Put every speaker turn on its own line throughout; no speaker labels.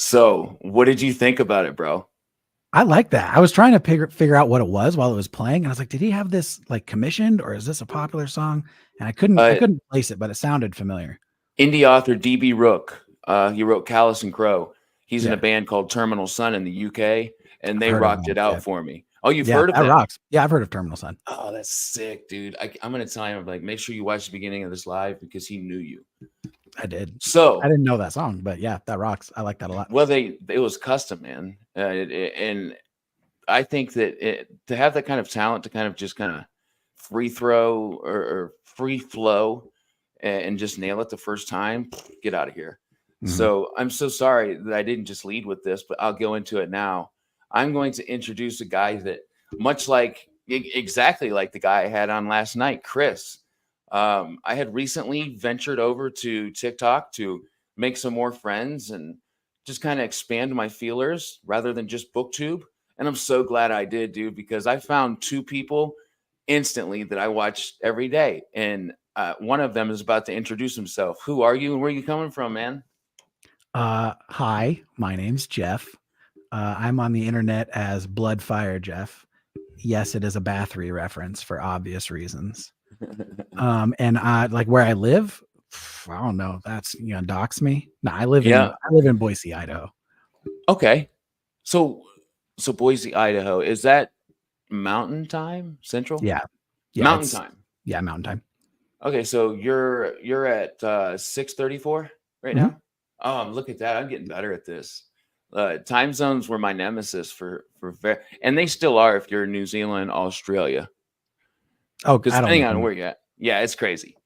So, what did you think about it, bro?
I like that. I was trying to figure out what it was while it was playing, and I was like, did he have this like commissioned, or is this a popular song? And I couldn't place it, but it sounded familiar.
Indie author DB Rook. He wrote Callous and Crow. He's in
Yeah.
a band called Terminal Sun in the UK, and they
I've heard of
rocked
them.
it out
Yeah.
for me. Oh, you've
Yeah,
heard of
that
them?
rocks. Yeah, I've heard of Terminal Sun.
Oh, that's sick, dude. I'm gonna tell him, like, make sure you watch the beginning of this live because he knew you.
I did.
So
I didn't know that song, but yeah, that rocks. I like that a lot.
well, it was custom, man, and I think that to have that kind of talent to kind of just kind of free throw or free flow and just nail it the first time, get out of here. So I'm so sorry that I didn't just lead with this, but I'll go into it now. I'm going to introduce a guy that, much like exactly like the guy I had on last night, Chris. I had recently ventured over to TikTok to make some more friends and just kind of expand my feelers rather than just Booktube. And I'm so glad I did, dude, because I found two people instantly that I watch every day. And one of them is about to introduce himself. Who are you and where are you coming from, man?
Hi, my name's Jeff. I'm on the internet as Bloodfirejeff. Yes, it is a Bathory reference for obvious reasons. And I like where I live. I don't know. That's dox me. No, I live in Boise, Idaho.
Okay. So Boise, Idaho, is that mountain time? Central?
Yeah.
Mountain time.
Yeah, mountain time.
Okay, so you're at 6:34 right now? Oh, look at that. I'm getting better at this. Time zones were my nemesis for and they still are if you're in New Zealand, Australia.
Oh,
because depending on where you're at. Yeah, it's crazy.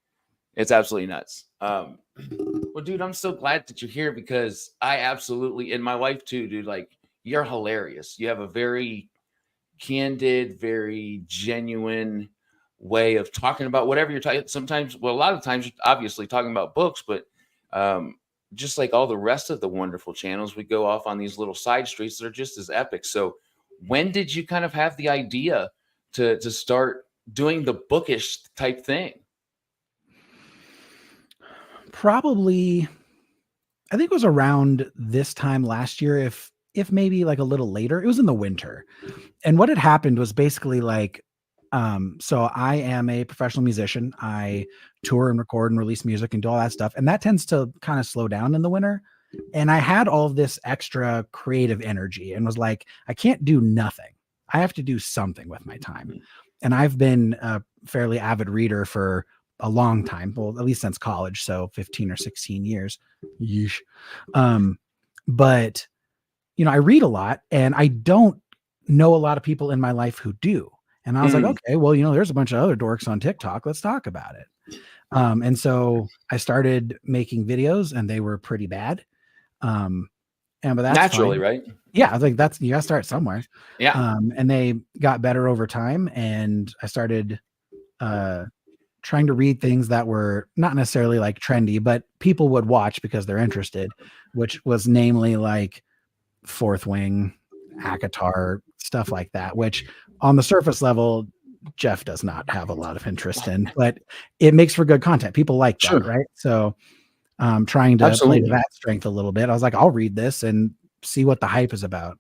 It's absolutely nuts. Well, dude, I'm so glad that you're here because I absolutely, and my wife too, dude, like you're hilarious. You have a very candid, very genuine way of talking about whatever you're talking. Sometimes, well, a lot of times, you're obviously talking about books, but just like all the rest of the wonderful channels, we go off on these little side streets that are just as epic. So, when did you kind of have the idea to start doing the bookish type thing?
Probably, I think it was around this time last year, if maybe like a little later. It was in the winter. And what had happened was basically like, so I am a professional musician. I tour and record and release music and do all that stuff. And that tends to kind of slow down in the winter. And I had all of this extra creative energy and was like, I can't do nothing. I have to do something with my time. And I've been a fairly avid reader for a long time, well, at least since college. So 15 or 16 years. Yeesh. But I read a lot and I don't know a lot of people in my life who do. And I was like, okay, well, there's a bunch of other dorks on TikTok. Let's talk about it. And so I started making videos and they were pretty bad. But that's
naturally,
fine.
right?
Yeah. I was like, you gotta start somewhere.
Yeah.
And they got better over time. And I started, trying to read things that were not necessarily like trendy, but people would watch because they're interested, which was namely like Fourth Wing, ACOTAR, stuff like that, which on the surface level, Jeff does not have a lot of interest in, but it makes for good content. People like that, right? So trying to play to that strength a little bit. I was like, I'll read this and see what the hype is about.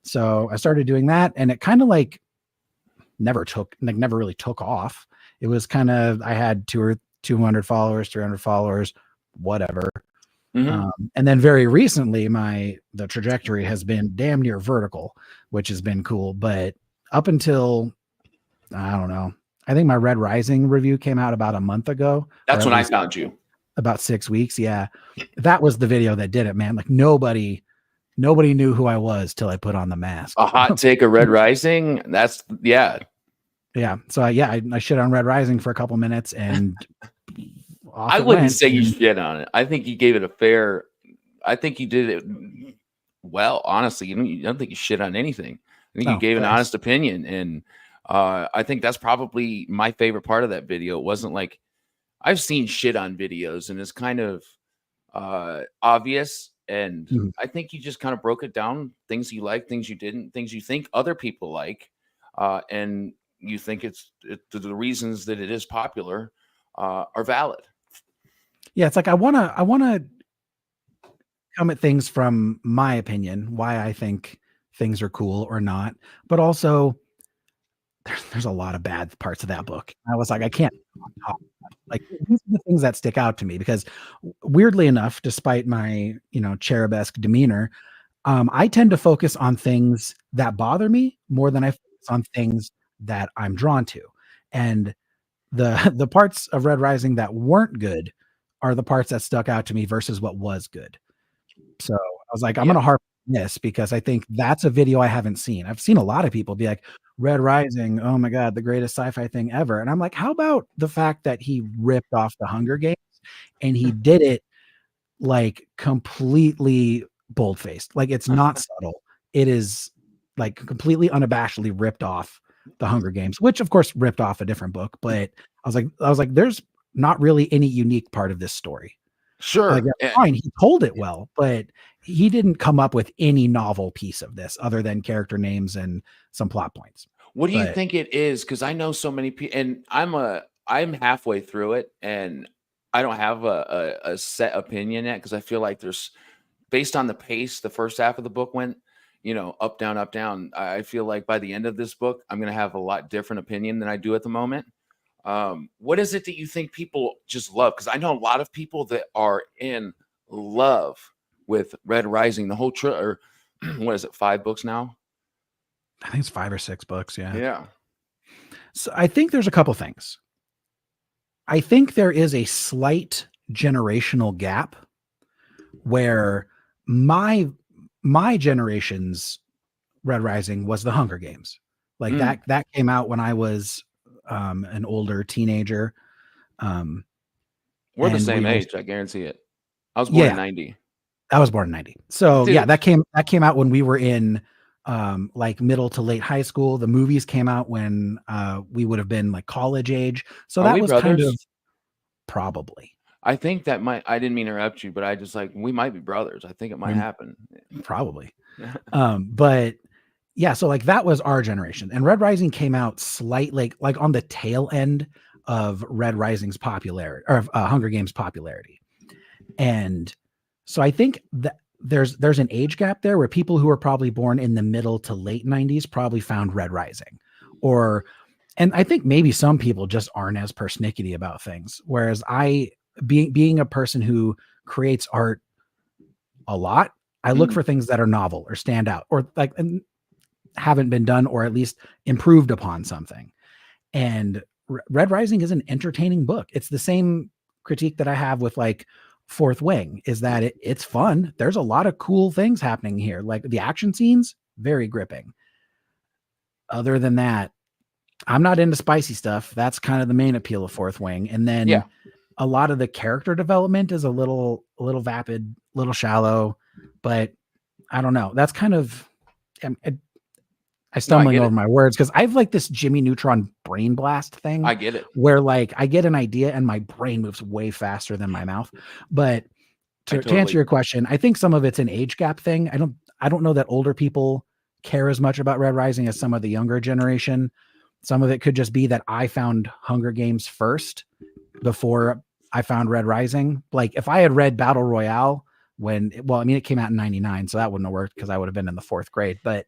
So I started doing that and it kind of like never really took off. It was kind of, I had 200 followers, 300 followers, whatever. And then very recently, the trajectory has been damn near vertical, which has been cool. But up until, I don't know, I think my Red Rising review came out about a month ago.
That's when I found you.
About 6 weeks. Yeah. That was the video that did it, man. Like nobody knew who I was till I put on the mask.
A hot take of Red Rising. That's
Yeah. So I shit on Red Rising for a couple minutes and
I wouldn't say you shit on it. I think you gave it I think you did it well, honestly. I don't think you shit on anything. I think you gave an honest opinion. And I think that's probably my favorite part of that video. It wasn't like I've seen shit on videos and it's kind of obvious. And I think you just kind of broke it down, things you like, things you didn't, things you think other people like. And you think the reasons that it is popular are valid.
Yeah, it's like I want to come at things from my opinion, why I think things are cool or not, but also there's a lot of bad parts of that book. I was like, I can't talk about it. Like these are the things that stick out to me because weirdly enough, despite my, cherubesque demeanor, I tend to focus on things that bother me more than I focus on things that I'm drawn to. And the parts of Red Rising that weren't good are the parts that stuck out to me versus what was good. So I was like, I'm
Yeah.
gonna harp on this because I think that's a video I haven't seen. I've seen a lot of people be like, Red Rising, oh my God, the greatest sci-fi thing ever. And I'm like, how about the fact that he ripped off the Hunger Games and he did it like completely bold-faced. Like it's not subtle. It is like completely unabashedly ripped off the Hunger Games, which of course ripped off a different book. But I was like, there's not really any unique part of this story. Like
Sure.
that's fine. He told it well, but he didn't come up with any novel piece of this other than character names and some plot points.
What do you
But
think it is? Because I know so many people, and I'm halfway through it, and I don't have a set opinion yet because I feel like there's based on the pace the first half of the book went, up down up down. I feel like by the end of this book, I'm gonna have a lot different opinion than I do at the moment. What is it that you think people just love? Because I know a lot of people that are in love with Red Rising, the whole or what is it, 5 books now?
I think it's 5 or 6 books. Yeah.
Yeah.
So I think there's a couple things. I think there is a slight generational gap where my generation's Red Rising was the Hunger Games. Like that came out when I was an older teenager.
We're the
And
same
we were,
age, I guarantee it. I was born in
yeah,
90.
I was born in 90. So yeah,
Dude,
that came out when we were in like middle to late high school. The movies came out when we would have been like college age. So
are
that
we
was kind
brothers?
of probably.
I think that might I didn't mean to interrupt you, but I just like we might be brothers. I think it might
We
happen.
probably. But yeah, so like that was our generation. And Red Rising came out slightly like on the tail end of Red Rising's popularity or Hunger Games popularity. And so I think that there's an age gap there where people who were probably born in the middle to late 90s probably found Red Rising. And I think maybe some people just aren't as persnickety about things. Whereas being a person who creates art a lot, I look for things that are novel or stand out or like and haven't been done or at least improved upon something. And Red Rising is an entertaining book. It's the same critique that I have with like Fourth Wing is that it's fun. There's a lot of cool things happening here. Like the action scenes, very gripping. Other than that, I'm not into spicy stuff. That's kind of the main appeal of Fourth Wing. And then
Yeah.
a lot of the character development is a little vapid, little shallow, but I don't know. That's kind of I stumbling over my words because I've like this Jimmy Neutron brain blast thing.
I get it.
Where like I get an idea and my brain moves way faster than my mouth. But to answer your question, I think some of it's an age gap thing. I don't know that older people care as much about Red Rising as some of the younger generation. Some of it could just be that I found Hunger Games first before I found Red Rising. Like if I had read Battle Royale it came out in 99, so that wouldn't have worked because I would have been in the 4th grade. But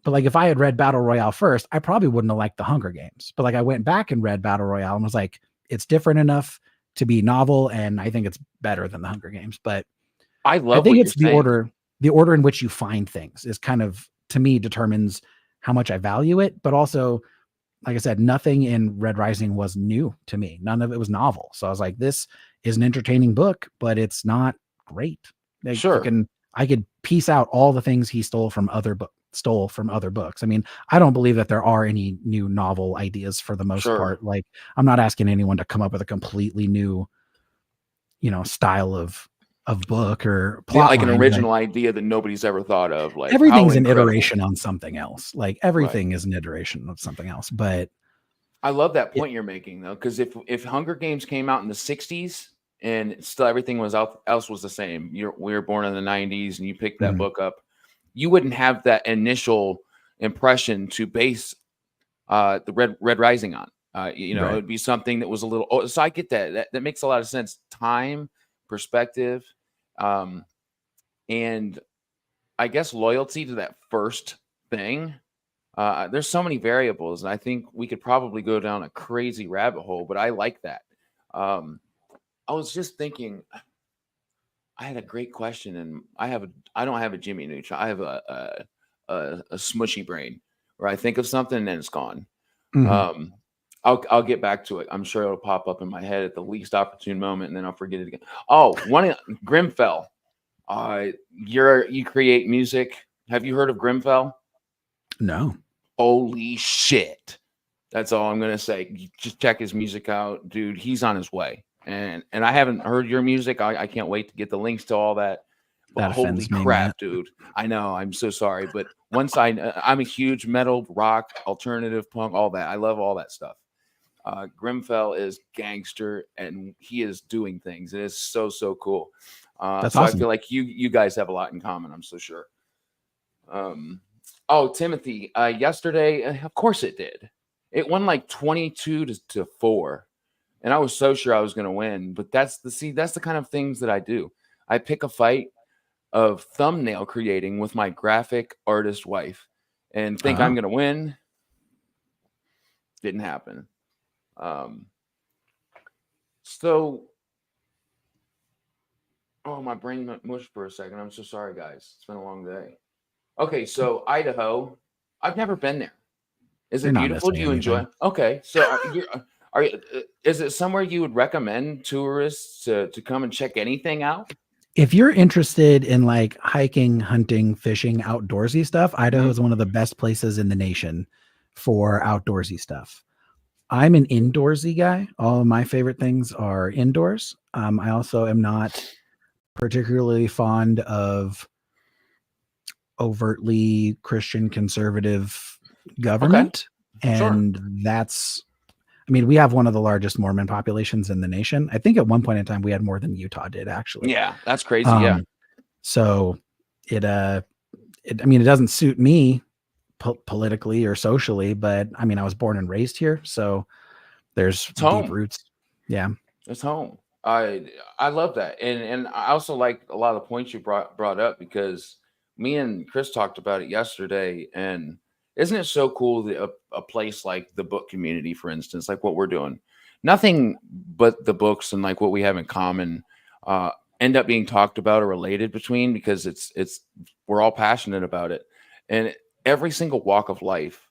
like if I had read Battle Royale first, I probably wouldn't have liked the Hunger Games. But like I went back and read Battle Royale and was like, it's different enough to be novel, and I think it's better than the Hunger Games. But
I love
think
what
it's
you're saying.
the order in which you find things is kind of, to me, determines how much I value it. But also, like I said, nothing in Red Rising was new to me. None of it was novel. So I was like, this is an entertaining book, but it's not great. Like,
Sure.
I could piece out all the things he stole from other books. I mean, I don't believe that there are any new novel ideas for the most part. Like, I'm not asking anyone to come up with a completely new, style of book or plot
Like
line,
an original idea that nobody's ever thought of. Like
everything's
how
an
incredible.
iteration on something else. Like everything is an iteration of something else. But
I love that point you're making though, because if Hunger Games came out in the 60s and still everything else was the same, we were born in the 90s and you picked that book up, you wouldn't have that initial impression to base the Red Rising on. It would be something that was a little. So I get that. That makes a lot of sense. Time, perspective. and I guess loyalty to that first thing. There's so many variables, and I think we could probably go down a crazy rabbit hole, but I like that. Um, I was just thinking, I had a great question, and I don't have a Jimmy Neutron. I have a smushy brain where I think of something and then it's gone.
Mhm.
Um, I'll get back to it. I'm sure it'll pop up in my head at the least opportune moment, and then I'll forget it again. Oh, Grimfell. You create music. Have you heard of Grimfell?
No.
Holy shit. That's all I'm gonna say. You just check his music out, dude. He's on his way. And I haven't heard your music. I can't wait to get the links to all that. But
That
holy
offends me,
crap,
Matt.
dude. I know. I'm so sorry. But I'm a huge metal, rock, alternative punk, all that. I love all that stuff. Grimfell is gangster and he is doing things. It is so, so cool.
That's
So I
awesome.
feel like you guys have a lot in common, I'm so sure. Oh, Timothy, yesterday, of course it did. It won like 22 to 4. And I was so sure I was going to win, but that's the kind of things that I do. I pick a fight of thumbnail creating with my graphic artist wife and think I'm
Oh.
going to win. Didn't happen. So, oh, my brain went mush for a second. I'm so sorry, guys. It's been a long day. Okay, so Idaho, I've never been there. Is
You're
it
not
beautiful? Do
missing
you enjoy?
anything.
Okay, so is it somewhere you would recommend tourists to come and check anything out?
If you're interested in like hiking, hunting, fishing, outdoorsy stuff, Idaho is one of the best places in the nation for outdoorsy stuff. I'm an indoorsy guy. All of my favorite things are indoors. I also am not particularly fond of overtly Christian conservative
Okay,
government.
sure.
And I mean, we have one of the largest Mormon populations in the nation. I think at one point in time we had more than Utah did, actually.
Yeah, that's crazy. Yeah,
So I mean, it doesn't suit me politically or socially, but I mean, I was born and raised here, so there's
it's
deep
home.
roots. Yeah.
It's home. I love that, and I also like a lot of the points you brought up because me and Chris talked about it yesterday, and isn't it so cool that a place like the book community, for instance, like what we're doing, nothing but the books and like what we have in common, uh, end up being talked about or related between because it's we're all passionate about it, and every single walk of life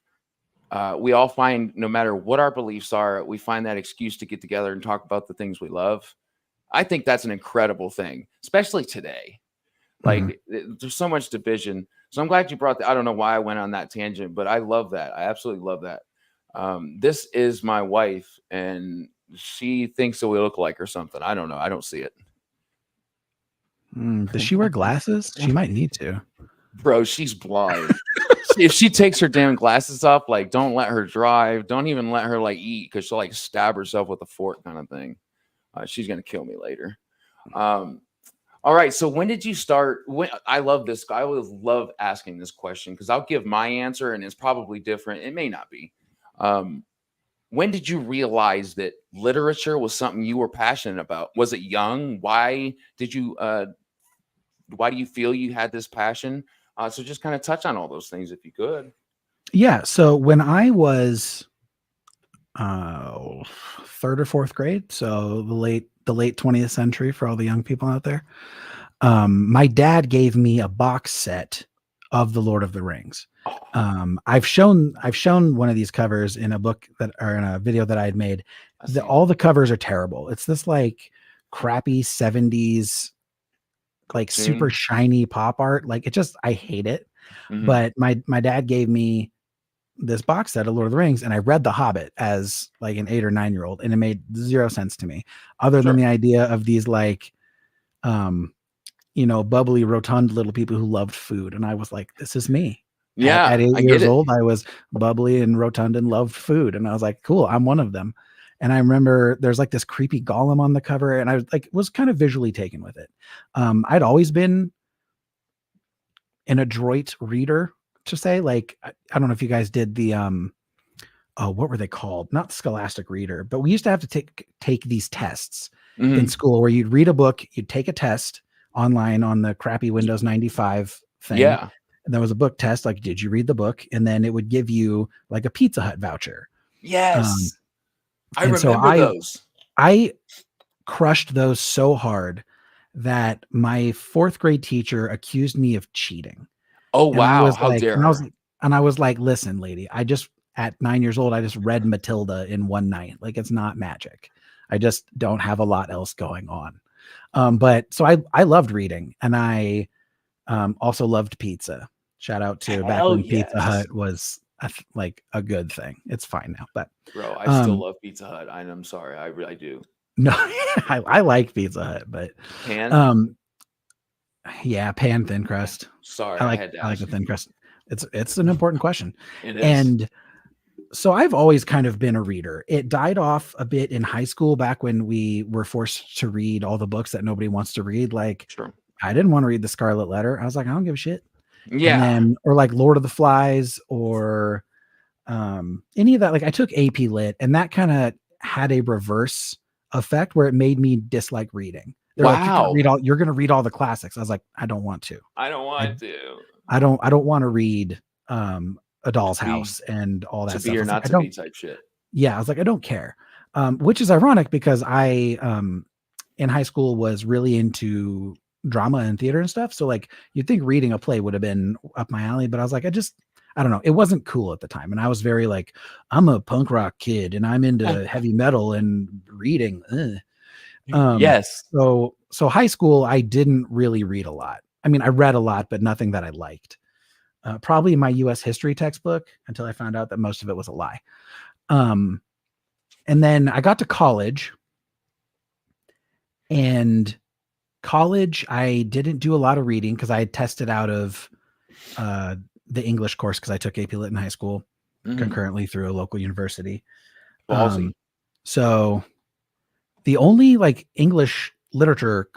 we all find no matter what our beliefs are, we find that excuse to get together and talk about the things we love. I think that's an incredible thing, especially today.
Mhm.
Like there's so much division. So I'm glad you brought that. I don't know why I went on that tangent, but I love that. I absolutely love that. This is my wife, and she thinks that we look like or something. I don't know. I don't see it.
Does she wear glasses? She might need to.
Bro, she's blind. If she takes her damn glasses off, like don't let her drive. Don't even let her like eat because she'll like stab herself with a fork kind of thing. She's gonna kill me later. Um, all right. So when did you start? When I love this. I always love asking this question because I'll give my answer and it's probably different. It may not be. Um, when did you realize that literature was something you were passionate about? Was it young? Why do you feel you had this passion? So just kind of touch on all those things if you could.
Yeah. So when I was third or fourth grade, so the late 20th century for all the young people out there, my dad gave me a box set of the Lord of the Rings.
Oh,
I've shown one of these covers in a book or in a video that I had made. All the covers are terrible. It's this like crappy 70s like super
soon.
shiny pop art. Like I hate it.
Hmm.
But my dad gave me this box set of Lord of the Rings, and I read The Hobbit as like an 8 or 9-year-old, and it made zero sense to me, other than
Sure.
the idea of these like bubbly, rotund little people who loved food. And I was like, this is me. At
Yeah,
8
I get
years
it.
old, I was bubbly and rotund and loved food. And I was like, cool, I'm one of them. And I remember there's like this creepy golem on the cover, and I was kind of visually taken with it. I'd always been an adroit reader, to say, like, I don't know if you guys did the what were they called? Not Scholastic Reader, but we used to have to take these tests in
Hmm.
school where you'd read a book, you'd take a test online on the crappy Windows 95 thing.
Yeah.
And there was a book test, like, did you read the book? And then it would give you like a Pizza Hut voucher.
Yes. I
and so
remember those.
I crushed those so hard that my 4th grade teacher accused me of cheating.
Oh,
And I
wow.
was
How
like,
dare
and I was,
her.
and I was like, listen, lady, at 9 years old, I just read Matilda in one night. Like, it's not magic. I just don't have a lot else going on. But so I loved reading, and I also loved pizza. Shout out to back when Pizza Hut was like a good thing. It's fine now, but
Bro, I still love Pizza Hut. I'm sorry. I do.
no, I like Pizza Hut, but
Pan?
yeah, pan thin crust.
Sorry,
I
I
like
had to
I like
ask
the
you.
thin crust. It's an important question.
It is.
And so I've always kind of been a reader. It died off a bit in high school back when we were forced to read all the books that nobody wants to read. Like,
True.
I didn't want to read The Scarlet Letter. I was like, I don't give a shit.
Yeah.
And then, or like Lord of the Flies, or any of that. Like, I took AP Lit, and that kind of had a reverse effect where it made me dislike reading. They're like, you're gonna read all the classics. I was like, I don't want to.
I don't want to.
I don't want to read A Doll's House and all that
to
stuff.
be or not to be type shit.
Yeah, I was like, I don't care. Which is ironic because I in high school was really into drama and theater and stuff. So like, you'd think reading a play would have been up my alley, but I was like, I don't know. It wasn't cool at the time. And I was very like, I'm a punk rock kid and I'm into heavy metal and reading.
Yes.
So high school, I didn't really read a lot. I mean, I read a lot, but nothing that I liked. Probably my US history textbook, until I found out that most of it was a lie. And then I got to college, and college, I didn't do a lot of reading because I had tested out of the English course because I took AP Lit in high school concurrently through a local university. So the only like English literature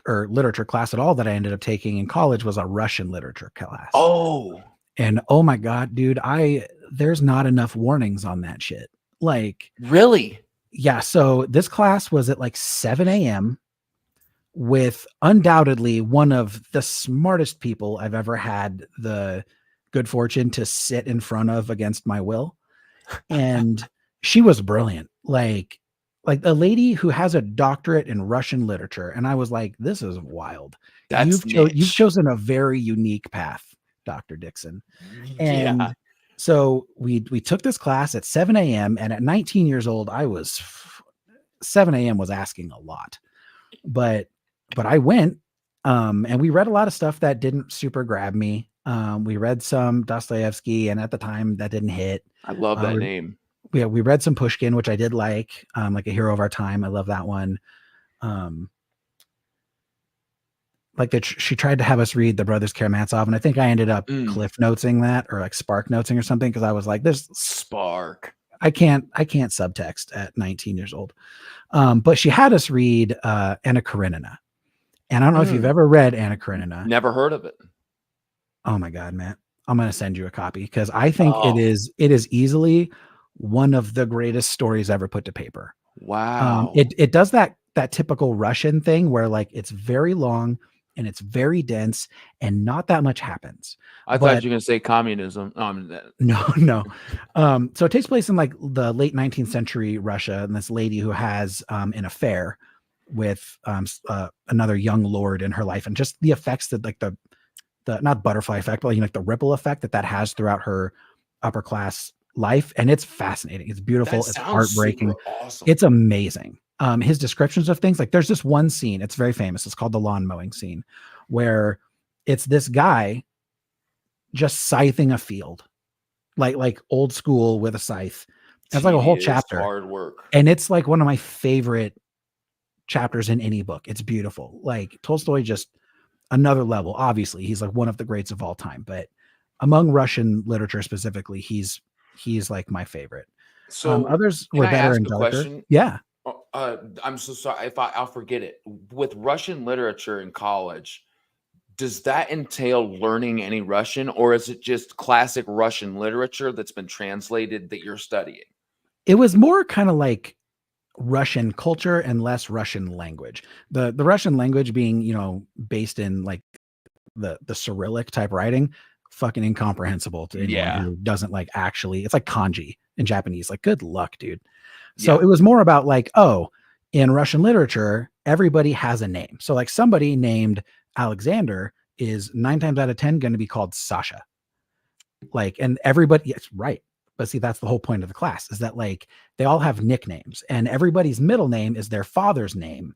class at all that I ended up taking in college was a Russian literature class.
Oh.
And oh my God, dude, there's not enough warnings on that shit. Like,
really?
Yeah. So this class was at like 7 a.m. with undoubtedly one of the smartest people I've ever had the good fortune to sit in front of against my will. And she was brilliant. Like a lady who has a doctorate in Russian literature. And I was like, this is wild. You've chosen a very unique path, Dr. Dixon. And so we took this class at 7 a.m. And at 19 years old, 7 a.m. was asking a lot, but I went, and we read a lot of stuff that didn't super grab me. We read some Dostoevsky, and at the time that didn't hit.
I love that name.
We read some Pushkin, which I did like A Hero of Our Time. I love that one. She tried to have us read the Brothers Karamazov, and I think I ended up cliff noting that, or like spark noting or something, because I was like, "This
spark."
I can't subtext at 19 years old." But she had us read Anna Karenina, and I don't know if you've ever read Anna Karenina.
Never heard of it.
Oh my God, Matt! I'm gonna send you a copy because I think it is easily one of the greatest stories ever put to paper.
Wow!
It does that typical Russian thing where like it's very long and it's very dense and not that much happens.
I thought you were going to say communism.
No. So it takes place in like the late 19th century Russia, and this lady who has an affair with another young lord in her life, and just the effects that like the not butterfly effect, but like the ripple effect that has throughout her upper class life. And it's fascinating. It's beautiful. It's heartbreaking.
Awesome.
It's amazing. His descriptions of things, like there's this one scene, it's very famous. It's called the lawn mowing scene, where it's this guy just scything a field, like old school with a scythe. It's like a whole chapter.
Hard work.
And it's like one of my favorite chapters in any book. It's beautiful. Like Tolstoy, just another level. Obviously, he's like one of the greats of all time, but among Russian literature specifically, he's like my favorite.
So
others were better and darker. Yeah.
I'm so sorry if I'll forget it. With Russian literature in college, does that entail learning any Russian, or is it just classic Russian literature that's been translated that you're studying?
It was more kind of like Russian culture and less Russian language. The Russian language being, based in like the Cyrillic type writing, fucking incomprehensible to anyone
Yeah.
who doesn't like actually. It's like kanji in Japanese. Like, good luck, dude. So
Yeah.
it was more about like, oh, in Russian literature, everybody has a name. So like somebody named Alexander is 9 times out of 10 going to be called Sasha. Like, and everybody, yes, right. But see, that's the whole point of the class, is that like they all have nicknames and everybody's middle name is their father's name.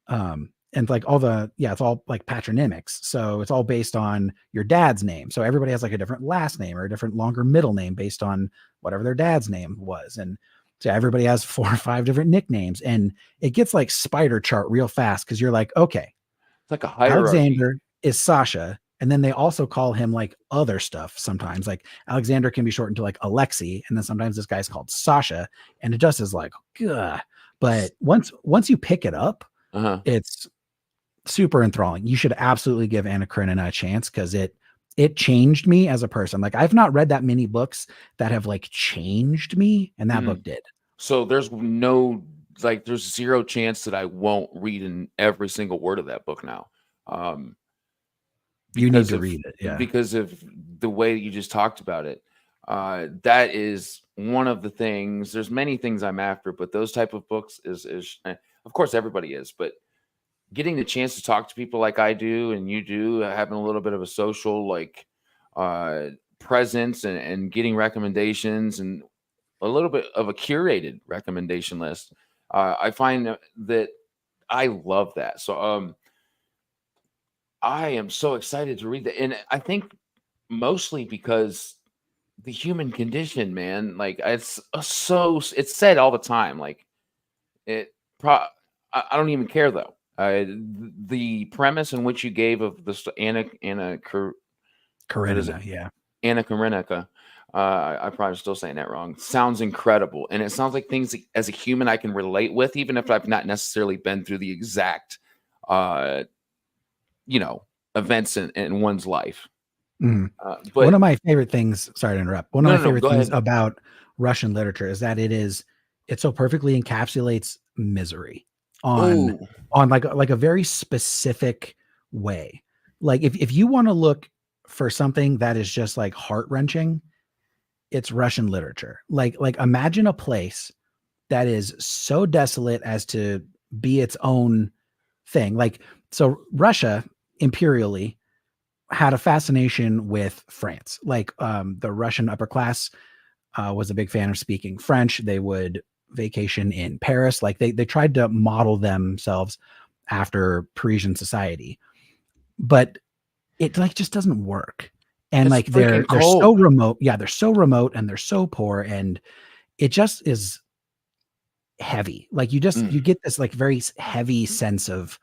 And like it's all like patronymics. So it's all based on your dad's name. So everybody has like a different last name or a different longer middle name based on whatever their dad's name was. And so everybody has 4 or 5 different nicknames, and it gets like spider chart real fast. Cause you're like, okay,
It's like a hierarchy.
Alexander is Sasha. And then they also call him like other stuff sometimes. Like Alexander can be shortened to like Alexei. And then sometimes this guy's called Sasha. And it just is like, ugh. But once you pick it up, it's super enthralling. You should absolutely give Anna Karenina a chance, because it changed me as a person. Like, I've not read that many books that have like changed me, and that book did.
So there's zero chance that I won't read in every single word of that book now.
You need to read it, yeah,
because of the way you just talked about it. That is one of the things. There's many things I'm after, but those type of books is of course everybody is, but getting the chance to talk to people like I do and you do, having a little bit of a social like presence and getting recommendations and a little bit of a curated recommendation list. I find that I love that. So I am so excited to read that. And I think mostly because the human condition, man, like it's said all the time. Like I don't even care though. The premise in which you gave of the Anna
Karenina, yeah.
Anna Karenina, I'm probably still saying that wrong. Sounds incredible. And it sounds like things as a human I can relate with, even if I've not necessarily been through the exact, events in one's life.
But one of my favorite things, sorry to interrupt. One of my favorite things about Russian literature is that it so perfectly encapsulates misery on like a very specific way. Like if you want to look for something that is just like heart-wrenching, it's Russian literature. Like imagine a place that is so desolate as to be its own thing. Like, so Russia imperially had a fascination with France. Like the Russian upper class was a big fan of speaking French. They would vacation in Paris. Like they tried to model themselves after Parisian society, but it like just doesn't work. And like they're so remote. Yeah, they're so remote and they're so poor, and it just is heavy. Like you get this like very heavy sense of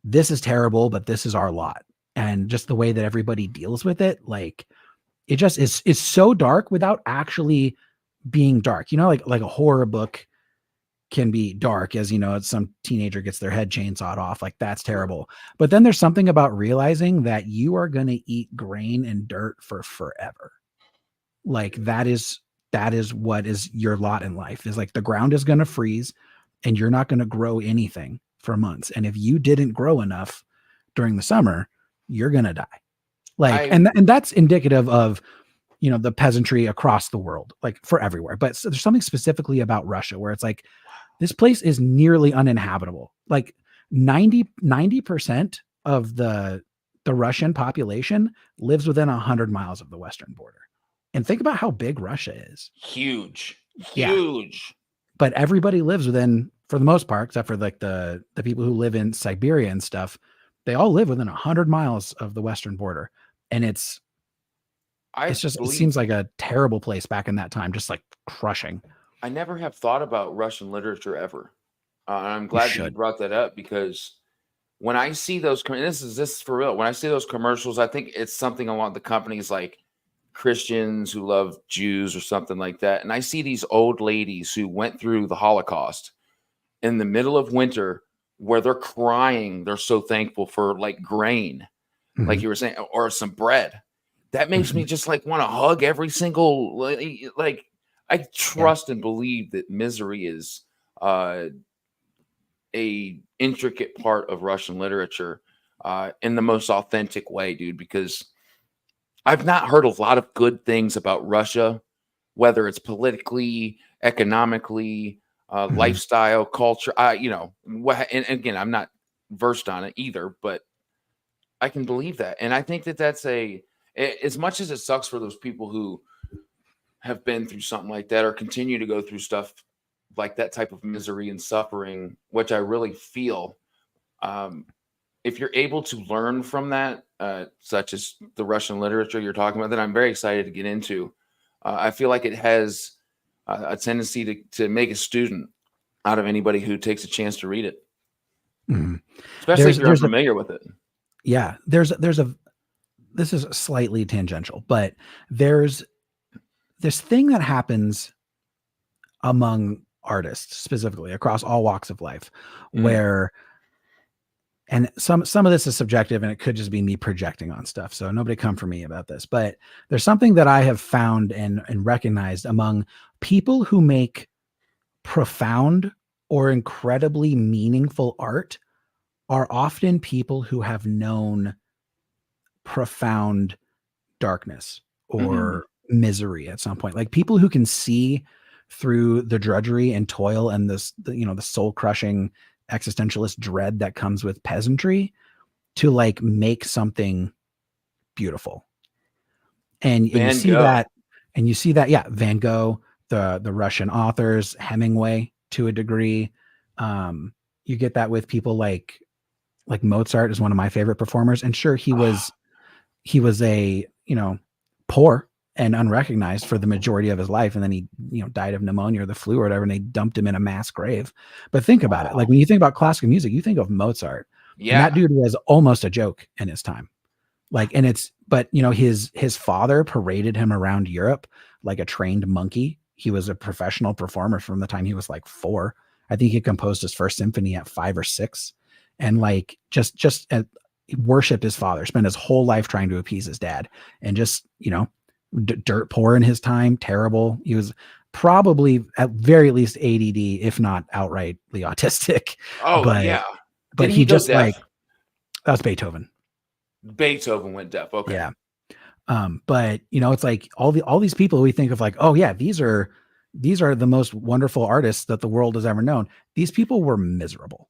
this is terrible, but this is our lot. And just the way that everybody deals with it, like it just is so dark without actually being dark. Like a horror book can be dark, as some teenager gets their head chainsawed off. Like that's terrible. But then there's something about realizing that you are going to eat grain and dirt for forever. Like that is what is your lot in life, is like the ground is going to freeze and you're not going to grow anything for months. And if you didn't grow enough during the summer, you're going to die. Like, and that's indicative of, the peasantry across the world, like for everywhere. But there's something specifically about Russia where it's like, this place is nearly uninhabitable. Like 90% of the Russian population lives within 100 miles of the western border. And think about how big Russia is.
Huge.
Yeah. But everybody lives within, for the most part, except for like the people who live in Siberia and stuff, they all live within 100 miles of the western border. And it seems like a terrible place back in that time, just like crushing.
I never have thought about Russian literature ever. I'm glad you brought that up, because when I see those, this is for real. When I see those commercials, I think it's something along the companies like Christians who love Jews or something like that. And I see these old ladies who went through the Holocaust in the middle of winter where they're crying. They're so thankful for like grain, like you were saying, or some bread. That makes me just like want to hug every single, like I trust and believe that misery is uh, a intricate part of Russian literature in the most authentic way, dude, because I've not heard a lot of good things about Russia, whether it's politically, economically,
Mhm.
lifestyle, culture. And again, I'm not versed on it either, but I can believe that. And I think that as much as it sucks for those people who have been through something like that or continue to go through stuff like that type of misery and suffering, which I really feel. Um, if you're able to learn from that, such as the Russian literature you're talking about, that I'm very excited to get into. I feel like it has a tendency to make a student out of anybody who takes a chance to read it,
Mhm.
especially if you're
There's a
unfamiliar with it.
yeah, there's a this is slightly tangential, but there's this thing that happens among artists specifically across all walks of life
Mm,
where and some of this is subjective and it could just be me projecting on stuff, so nobody come for me about this, but there's something that I have found and recognized among people who make profound or incredibly meaningful art are often people who have known profound darkness
mhm.
or misery at some point. Like people who can see through the drudgery and toil and the soul crushing existentialist dread that comes with peasantry to like make something beautiful. And you
Van
see
Gogh.
that, yeah, Van Gogh, the Russian authors, Hemingway to a degree. You get that with people like Mozart is one of my favorite performers. And sure,
Ah,
he was a, poor and unrecognized for the majority of his life. And then he, died of pneumonia or the flu or whatever, and they dumped him in a mass grave. But think about it. Like
wow.
when you think about classical music, you think of Mozart, and that
Yeah.
dude was almost a joke in his time. Like, and but his father paraded him around Europe like a trained monkey. He was a professional performer from the time he was like 4. I think he composed his first symphony at 5 or 6, and like worshiped his father. Spent his whole life trying to appease his dad, and just dirt poor in his time. Terrible. He was probably at very least ADD, if not outrightly autistic.
Oh,
But
yeah. Didn't
he
he go
just like
deaf?
that was Beethoven.
Beethoven went deaf. Okay.
Yeah. But it's like all these people we think of like, oh yeah, these are the most wonderful artists that the world has ever known. These people were miserable,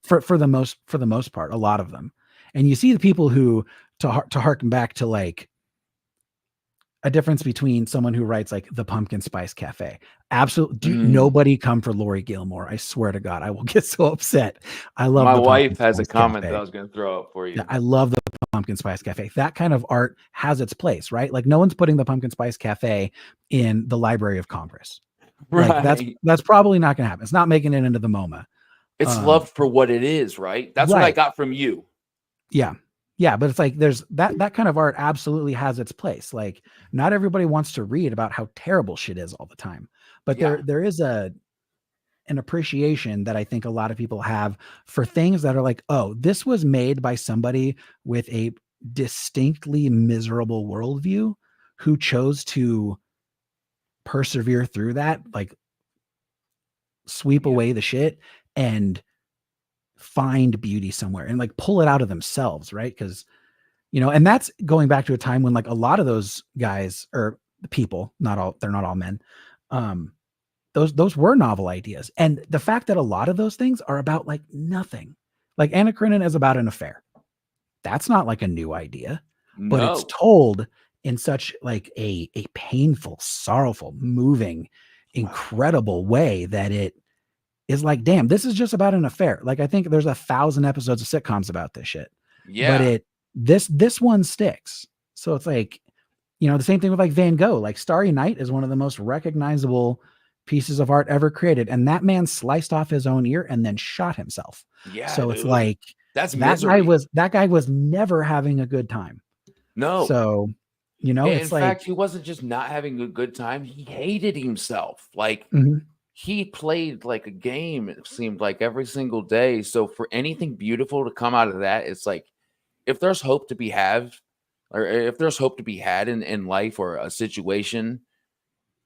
for the most part, a lot of them. And you see the people who to harken back to like a difference between someone who writes like the Pumpkin Spice Cafe. Absolutely,
Mm.
nobody come for Lori Gilmore. I swear to God, I will get so upset. I love
My
the Pumpkin
wife has a
Spice
comment that I
Cafe.
was going to throw up for
Yeah,
you.
I love the Pumpkin Spice Cafe. That kind of art has its place, right? Like no one's putting the Pumpkin Spice Cafe in the Library of Congress. Like
Right.
that's probably not going to happen. It's not making it into the MoMA.
It's
Um,
love for what it is, right? That's what I
right.
got from you.
Yeah. Yeah, but it's like there's that kind of art absolutely has its place. Like not everybody wants to read about how terrible shit is all the time. But
Yeah.
there is an appreciation that I think a lot of people have for things that are like, oh, this was made by somebody with a distinctly miserable worldview who chose to persevere through that, like sweep
Yeah.
away the shit and find beauty somewhere and like pull it out of themselves, right? Because and that's going back to a time when like a lot of those guys or the people, they're not all men, um, those were novel ideas. And the fact that a lot of those things are about like nothing. Like Anna Karenina is about an affair. That's not like a new idea, but it's
No.
told in such like a painful, sorrowful, moving, incredible way that it is like, damn, this is just about an affair. Like I think there's 1,000 episodes of sitcoms about this shit, but
Yeah.
this one sticks. So it's like, the same thing with like Van Gogh. Like Starry Night is one of the most recognizable pieces of art ever created, and that man sliced off his own ear and then shot himself.
Yeah,
So it's
dude.
like
That's misery.
that guy was never having a good time.
No.
So,
In
it's like,
fact, he wasn't just not having a good time. He hated himself. Like
mhm,
he played like a game, it seemed like every single day. So for anything beautiful to come out of that, it's like if there's hope to be had, or if there's hope to be had in life or a situation,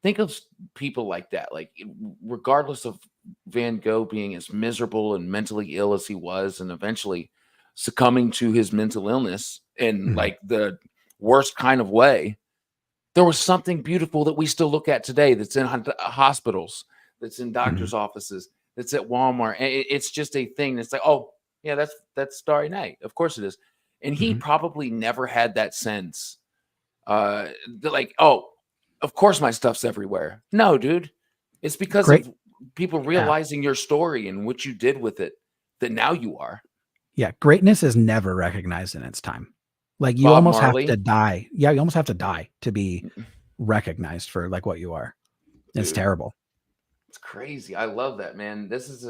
think of people like that. Like, regardless of Van Gogh being as miserable and mentally ill as he was, and eventually succumbing to his mental illness in
Mhm.
like the worst kind of way, there was something beautiful that we still look at today. That's in hospitals, that's in
Mhm.
doctors' offices, that's at Walmart. And it's just a thing. It's like, oh yeah, that's Starry Night. Of course it is. And he
Mhm.
probably never had that sense. Like, oh, of course my stuff's everywhere. No, dude, it's because
Great.
of people
Yeah.
realizing your story and what you did with it that now you are.
Yeah. Greatness is never recognized in its time. Like you
Bob
almost have to
Marley,
die. Yeah, you almost have to die to be recognized for like what you are. It's
dude,
terrible.
it's crazy. I love that, man. This is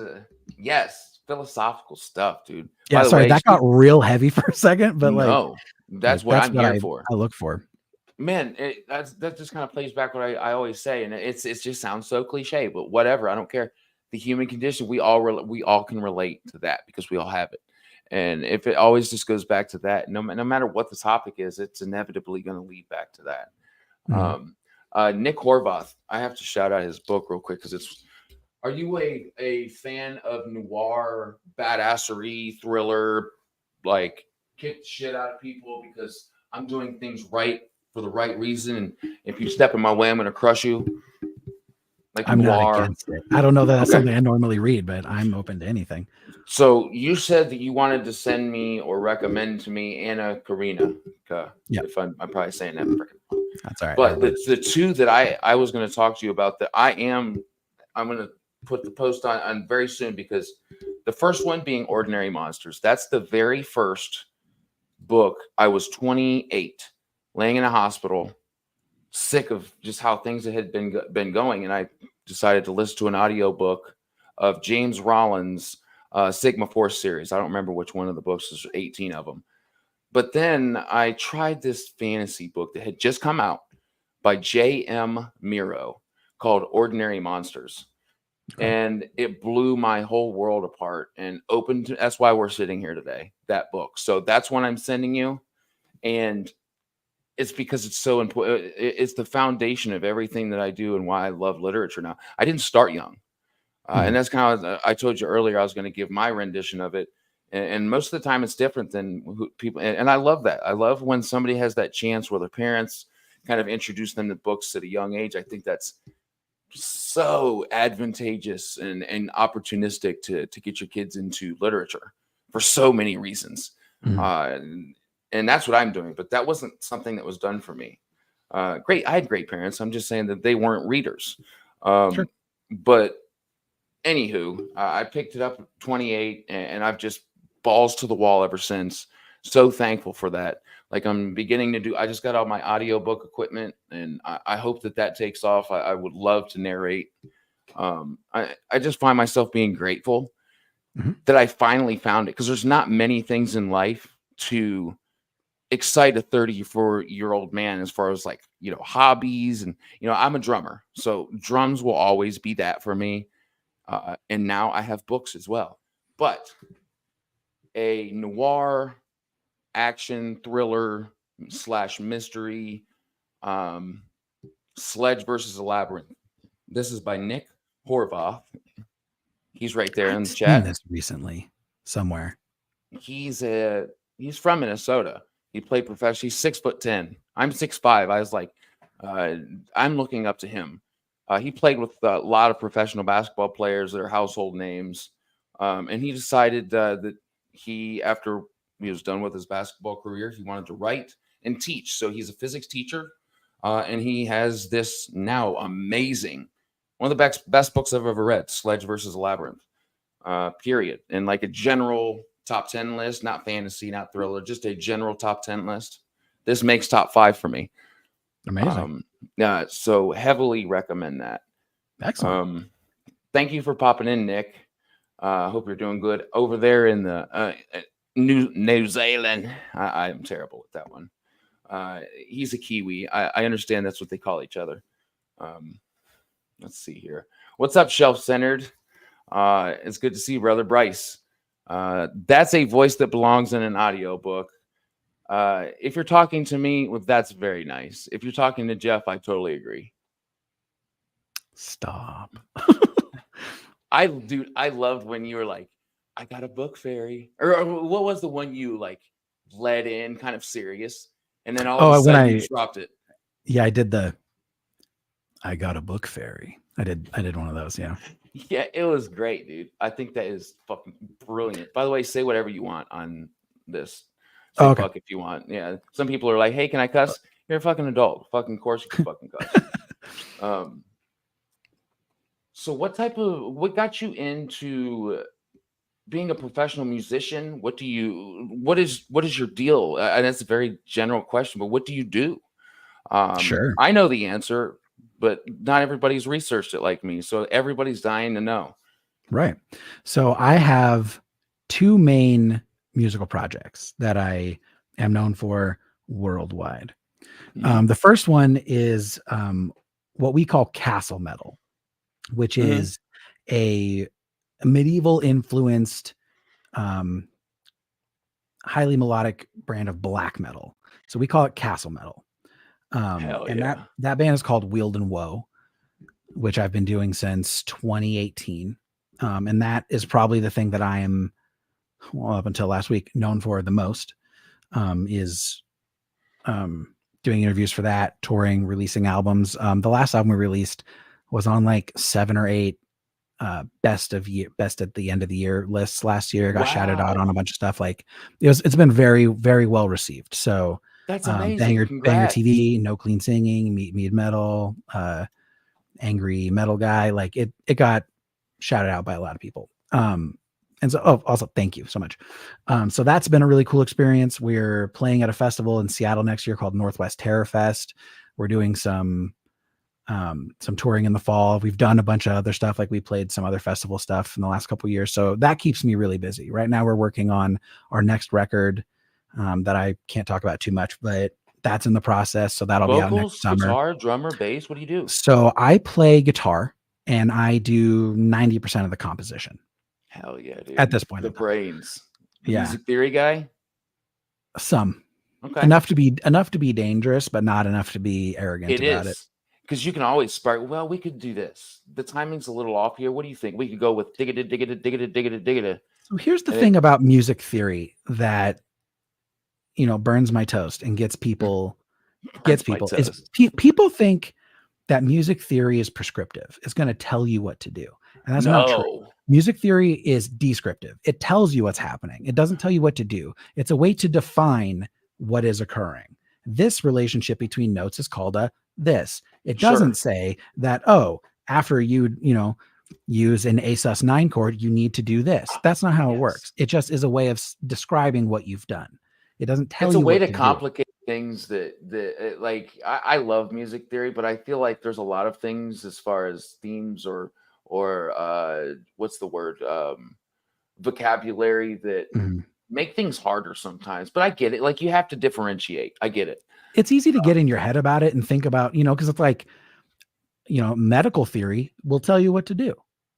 yes, philosophical stuff, dude.
Yeah,
By the
sorry,
way,
that got real heavy for a second, but
no,
like
that's what
that's
I'm
what
here
I
for.
I look for.
Man, that just kind of plays back what I always say, and it just sounds so cliche, but whatever. I don't care. The human condition, we all can relate to that because we all have it. And if it always just goes back to that, no matter what the topic is, it's inevitably going to lead back to that.
Mhm.
Um, Nick Horvath, I have to shout out his book real quick because it's. Are you a fan of noir, badassery, thriller, like kick the shit out of people because I'm doing things right for the right reason, and if you step in my way, I'm going to crush you, like
I'm not
noir?
against it. I don't know that that's
Okay.
something I normally read, but I'm open to anything.
So you said that you wanted to send me or recommend to me Anna Karina.
Yep,
If I'm probably saying that freaking.
that's all right.
But the two that I was going to talk to you about that I'm going to put the post on very soon, because the first one being Ordinary Monsters. That's the very first book. I was 28, laying in a hospital, sick of just how things had been going, and I decided to listen to an audiobook of James Rollins' Sigma Force series. I don't remember which one of the books. There's 18 of them. But then I tried this fantasy book that had just come out by J.M. Miro called Ordinary Monsters.
Okay.
And it blew my whole world apart and opened. That's why we're sitting here today, that book. So that's what I'm sending you. And it's because it's so important. It's the foundation of everything that I do and why I love literature now. I didn't start young. And
Mhm.
that's kind of, I told you earlier, I was going to give my rendition of it. And most of the time it's different than people. And I love that. I love when somebody has that chance where their parents kind of introduce them to books at a young age. I think that's so advantageous and opportunistic to get your kids into literature for so many reasons.
Mhm.
And that's what I'm doing. But that wasn't something that was done for me. Great. I had great parents. I'm just saying that they weren't readers.
Sure.
But anywho, I picked it up at 28, and I've just balls to the wall ever since. So thankful for that. Like, I'm beginning to do. I just got all my audiobook equipment, and I hope that takes off. I would love to narrate. I just find myself being grateful
Mhm.
that I finally found it, because there's not many things in life to excite a 34-year-old man as far as, like, hobbies. And I'm a drummer, so drums will always be that for me. And now I have books as well. But a noir action thriller slash mystery, um, Sledge versus a Labyrinth. This is by Nick Horvath. He's right there
I'd
in the
seen
chat.
this recently somewhere.
He's from Minnesota. He played professional. He's 6'10". I'm 6'5". I was like, I'm looking up to him. He played with a lot of professional basketball players that are household names. And he decided that after he was done with his basketball career, he wanted to write and teach. So he's a physics teacher. And he has this now amazing, one of the best books I've ever read, Sledge versus a Labyrinth. Period. And like a general top 10 list, not fantasy, not thriller, just a general top 10 list. This makes top 5 for me.
Amazing.
So heavily recommend that.
Excellent.
Thank you for popping in, Nick. Hope you're doing good over there in the New Zealand. I'm terrible with that one. He's a Kiwi. I understand that's what they call each other. Let's see here. What's up, Shelf Centered? It's good to see you, brother Bryce. That's a voice that belongs in an audiobook. If you're talking to me, well, that's very nice. If you're talking to Jeff, I totally agree.
Stop.
I loved when you were like, I got a book fairy, or what was the one you like led in kind of serious, and then all of a sudden you dropped it.
Yeah, I got a book fairy. I did one of those. Yeah.
Yeah, it was great, dude. I think that is fucking brilliant. By the way, say whatever you want on this. Say
Okay.
fuck if you want. Yeah. Some people are like, hey, can I cuss? You're a fucking adult. Fucking course you can fucking cuss. So what got you into being a professional musician? What is your deal? And that's a very general question, but what do you do?
Sure.
I know the answer, but not everybody's researched it like me. So everybody's dying to know.
Right. So I have two main musical projects that I am known for worldwide. The first one is what we call castle metal, which is a medieval influenced, highly melodic brand of black metal. So we call it castle metal. And that band is called Wield and Woe, which I've been doing since 2018. And that is probably the thing that I am, well, up until last week, known for the most, is doing interviews for that, touring, releasing albums. The last album we released was on like 7 or 8 best at the end of the year lists last year. Got shouted out on a bunch of stuff. Like it's been very, very well received. So
that's amazing.
Banger TV, No Clean Singing, Mead Metal, Angry Metal Guy. Like it got shouted out by a lot of people. And so, also thank you so much. So that's been a really cool experience. We're playing at a festival in Seattle next year called Northwest Terror Fest. We're doing some touring in the fall. We've done a bunch of other stuff. Like we played some other festival stuff in the last couple of years. So that keeps me really busy. Right now we're working on our next record that I can't talk about too much, but that's in the process. So that'll be out next summer.
Guitar, drummer, bass. What do you do?
So I play guitar and I do 90% of the composition.
Hell yeah, dude.
At this point.
The brains.
Yeah.
Music theory guy?
Some.
Okay.
Enough to be dangerous, but not enough to be arrogant about it.
Because you can always spark, well, we could do this. The timing's a little off here. What do you think? We could go with diggity.
So here's the thing about music theory that, burns my toast and gets people. People think that music theory is prescriptive. It's going to tell you what to do. And that's not true. Music theory is descriptive. It tells you what's happening. It doesn't tell you what to do. It's a way to define what is occurring. This relationship between notes is called a this. It doesn't say that, after you use an A sus9 chord, you need to do this. That's not how it works. It just is a way of describing what you've done. It doesn't tell you.
It's a way to complicate things that like I love music theory, but I feel like there's a lot of things as far as themes or what's the word? Vocabulary that make things harder sometimes. But I get it. Like you have to differentiate. I get it.
It's easy to get in your head about it and think about, because it's like, medical theory will tell you what to do.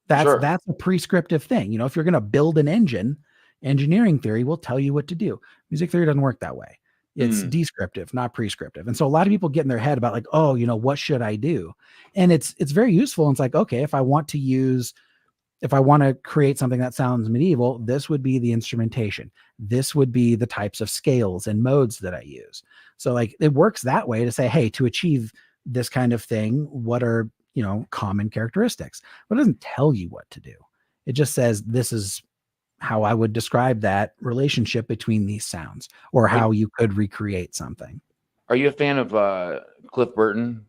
That's a prescriptive thing. If you're going to build an engine, engineering theory will tell you what to do. Music theory doesn't work that way. It's descriptive, not prescriptive. And so a lot of people get in their head about like, what should I do? And it's very useful. And it's like, okay, if I want to create something that sounds medieval, this would be the instrumentation. This would be the types of scales and modes that I use. So like it works that way to say, hey, to achieve this kind of thing, what are, common characteristics? But it doesn't tell you what to do. It just says, this is how I would describe that relationship between these sounds or how you could recreate something.
Are you a fan of Cliff Burton?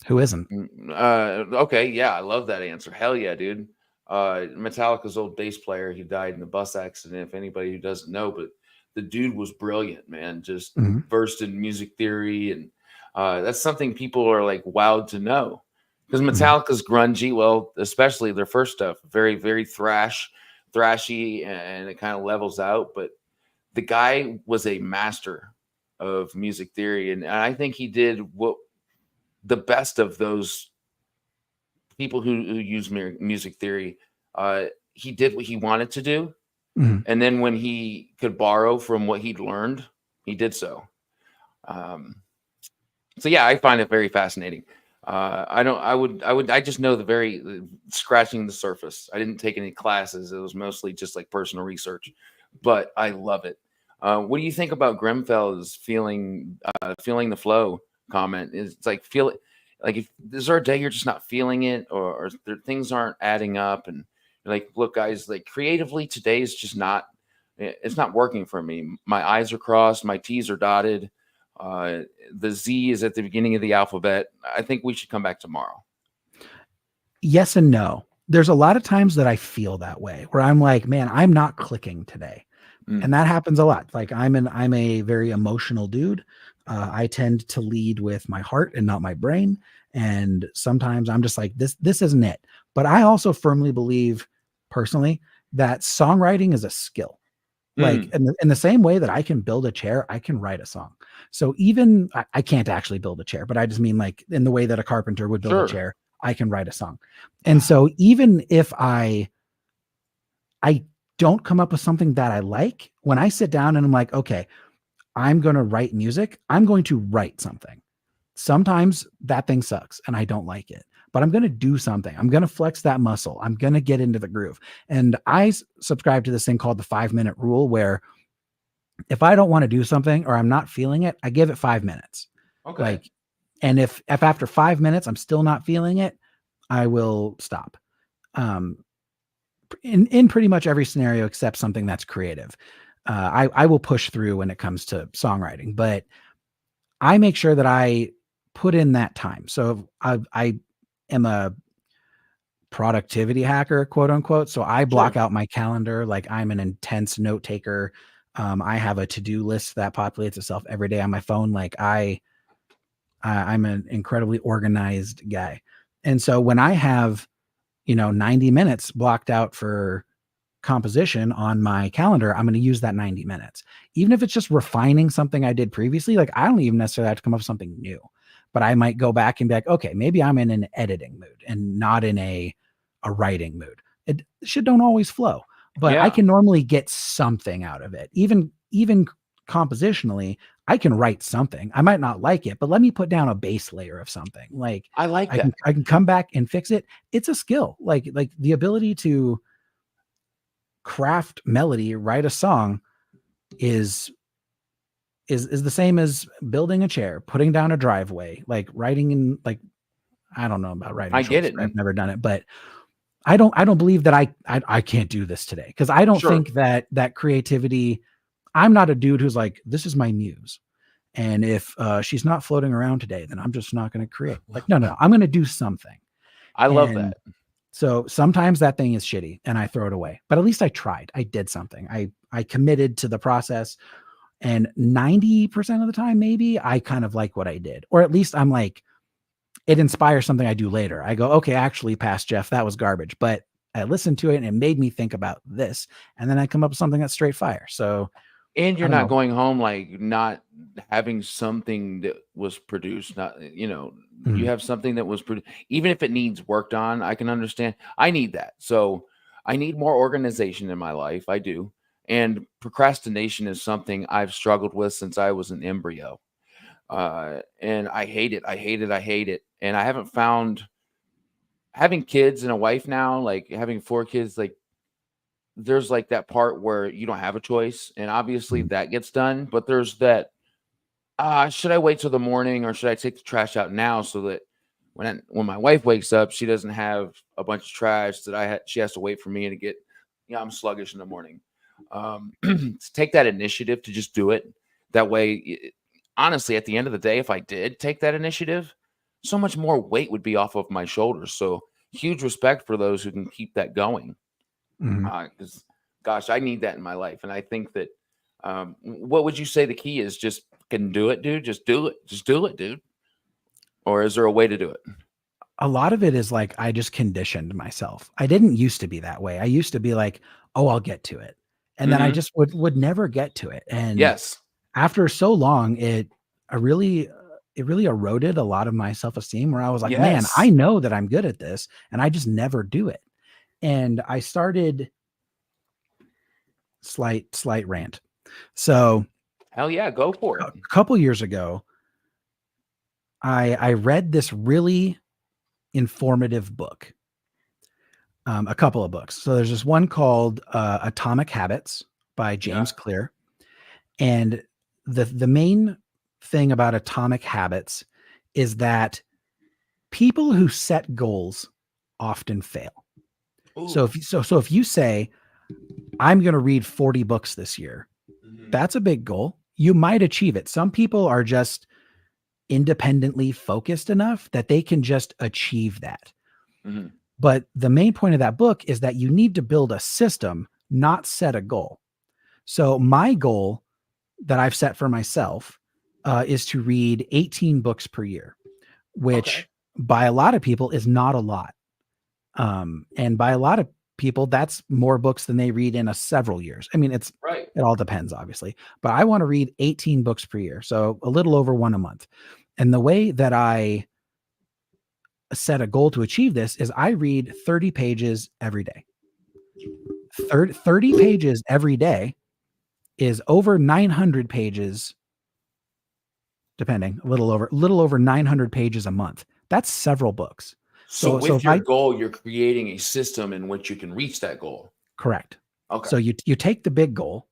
Who isn't?
Okay. Yeah. I love that answer. Hell yeah, dude. Metallica's old bass player. He died in a bus accident. If anybody who doesn't know, but the dude was brilliant, man. Just versed in music theory. And that's something people are like wowed to know because Metallica's grungy. Well, especially their first stuff, very, very thrashy, and it kind of levels out. But the guy was a master of music theory. And I think he did what the best of those people who use music theory. He did what he wanted to do. And then when he could borrow from what he'd learned, he did so. So yeah, I find it very fascinating. I just know the very scratching the surface. I didn't take any classes. It was mostly just like personal research, but I love it. What do you think about Grimfell's feeling the flow comment? It's like feel it. Like, if is there a day you're just not feeling it, or there, things aren't adding up, and you're like, look, guys, like creatively today is just not. It's not working for me. My I's are crossed, my T's are dotted. Uh, the Z is at the beginning of the alphabet. I think we should come back tomorrow.
Yes and no. There's a lot of times that I feel that way, where I'm like, man, I'm not clicking today.
Mm.
And that happens a lot. Like I'm a very emotional dude. I tend to lead with my heart and not my brain. And sometimes I'm just like, this isn't it. But I also firmly believe personally that songwriting is a skill. Like in the same way that I can build a chair, I can write a song. So even I can't actually build a chair, but I just mean like in the way that a carpenter would build a chair, I can write a song. And so even if I don't come up with something that I like, when I sit down and I'm like, okay, I'm going to write music, I'm going to write something. Sometimes that thing sucks and I don't like it, but I'm going to do something. I'm going to flex that muscle. I'm going to get into the groove. And I subscribe to this thing called the 5-minute rule, where if I don't want to do something or I'm not feeling it, I give it 5 minutes.
Okay.
Like, and if after 5 minutes I'm still not feeling it, I will stop. In pretty much every scenario except something that's creative. I will push through when it comes to songwriting, but I make sure that I put in that time. So I am a productivity hacker, quote unquote. So I block out my calendar. Like I'm an intense note taker. I have a to-do list that populates itself every day on my phone. Like I'm an incredibly organized guy. And so when I have, 90 minutes blocked out for composition on my calendar, I'm going to use that 90 minutes. Even if it's just refining something I did previously, like I don't even necessarily have to come up with something new, but I might go back and be like, okay, maybe I'm in an editing mood and not in a writing mood. Shit don't always flow, but I can normally get something out of it. Even compositionally, I can write something. I might not like it, but let me put down a base layer of something. Like
I like that.
I can come back and fix it. It's a skill. Like the ability to craft melody, write a song is the same as building a chair, putting down a driveway, like writing in, like, I don't know about writing.
I get it.
I've never done it, but I don't believe that I can't do this today. Cause I don't think that creativity, I'm not a dude who's like, this is my muse. And if she's not floating around today, then I'm just not going to create. Like, no, I'm going to do something.
I love that.
So sometimes that thing is shitty and I throw it away, but at least I tried. I did something. I committed to the process, and 90% of the time, maybe I kind of like what I did, or at least I'm like, it inspires something I do later. I go, okay, actually, past Jeff, that was garbage, but I listened to it and it made me think about this. And then I come up with something that's straight fire. So,
and you're not going home like not having something that was produced, not, you have something that was produced, even if it needs worked on. I can understand. I need that. So I need more organization in my life. I do. And procrastination is something I've struggled with since I was an embryo. And I hate it. I hate it. I hate it. And I haven't found, having kids and a wife now, like having 4 kids, like there's like that part where you don't have a choice, and obviously that gets done, but there's that, should I wait till the morning, or should I take the trash out now, so that when my wife wakes up, she doesn't have a bunch of trash that she has to wait for me to get. I'm sluggish in the morning. To take that initiative to just do it that way. Honestly, at the end of the day, if I did take that initiative, so much more weight would be off of my shoulders. So huge respect for those who can keep that going. Because, gosh, I need that in my life. And I think that, what would you say the key is? Just can do it, dude. Just do it. Just do it, dude. Or is there a way to do it?
A lot of it is like, I just conditioned myself. I didn't used to be that way. I used to be like, oh, I'll get to it. And then I just would never get to it. And after so long, it really eroded a lot of my self-esteem, where I was like, man, I know that I'm good at this and I just never do it. And I started slight rant. So
hell yeah, go for it.
A couple years ago, I read this really informative book, a couple of books. So there's this one called Atomic Habits by James
Yeah.
Clear. And the main thing about Atomic Habits is that people who set goals often fail.
Ooh.
So if you say, I'm going to read 40 books this year, that's a big goal. You might achieve it. Some people are just independently focused enough that they can just achieve that.
Mm-hmm.
But the main point of that book is that you need to build a system, not set a goal. So my goal that I've set for myself is to read 18 books per year, which by a lot of people is not a lot. And by a lot of people, that's more books than they read in several years. I mean, it all depends, obviously, but I want to read 18 books per year. So a little over one a month. And the way that I set a goal to achieve this is I read 30 pages every day. 30 pages every day is over 900 pages, depending, a little over 900 pages a month. That's several books.
So with your goal, you're creating a system in which you can reach that goal.
Correct.
Okay.
So you take the big goal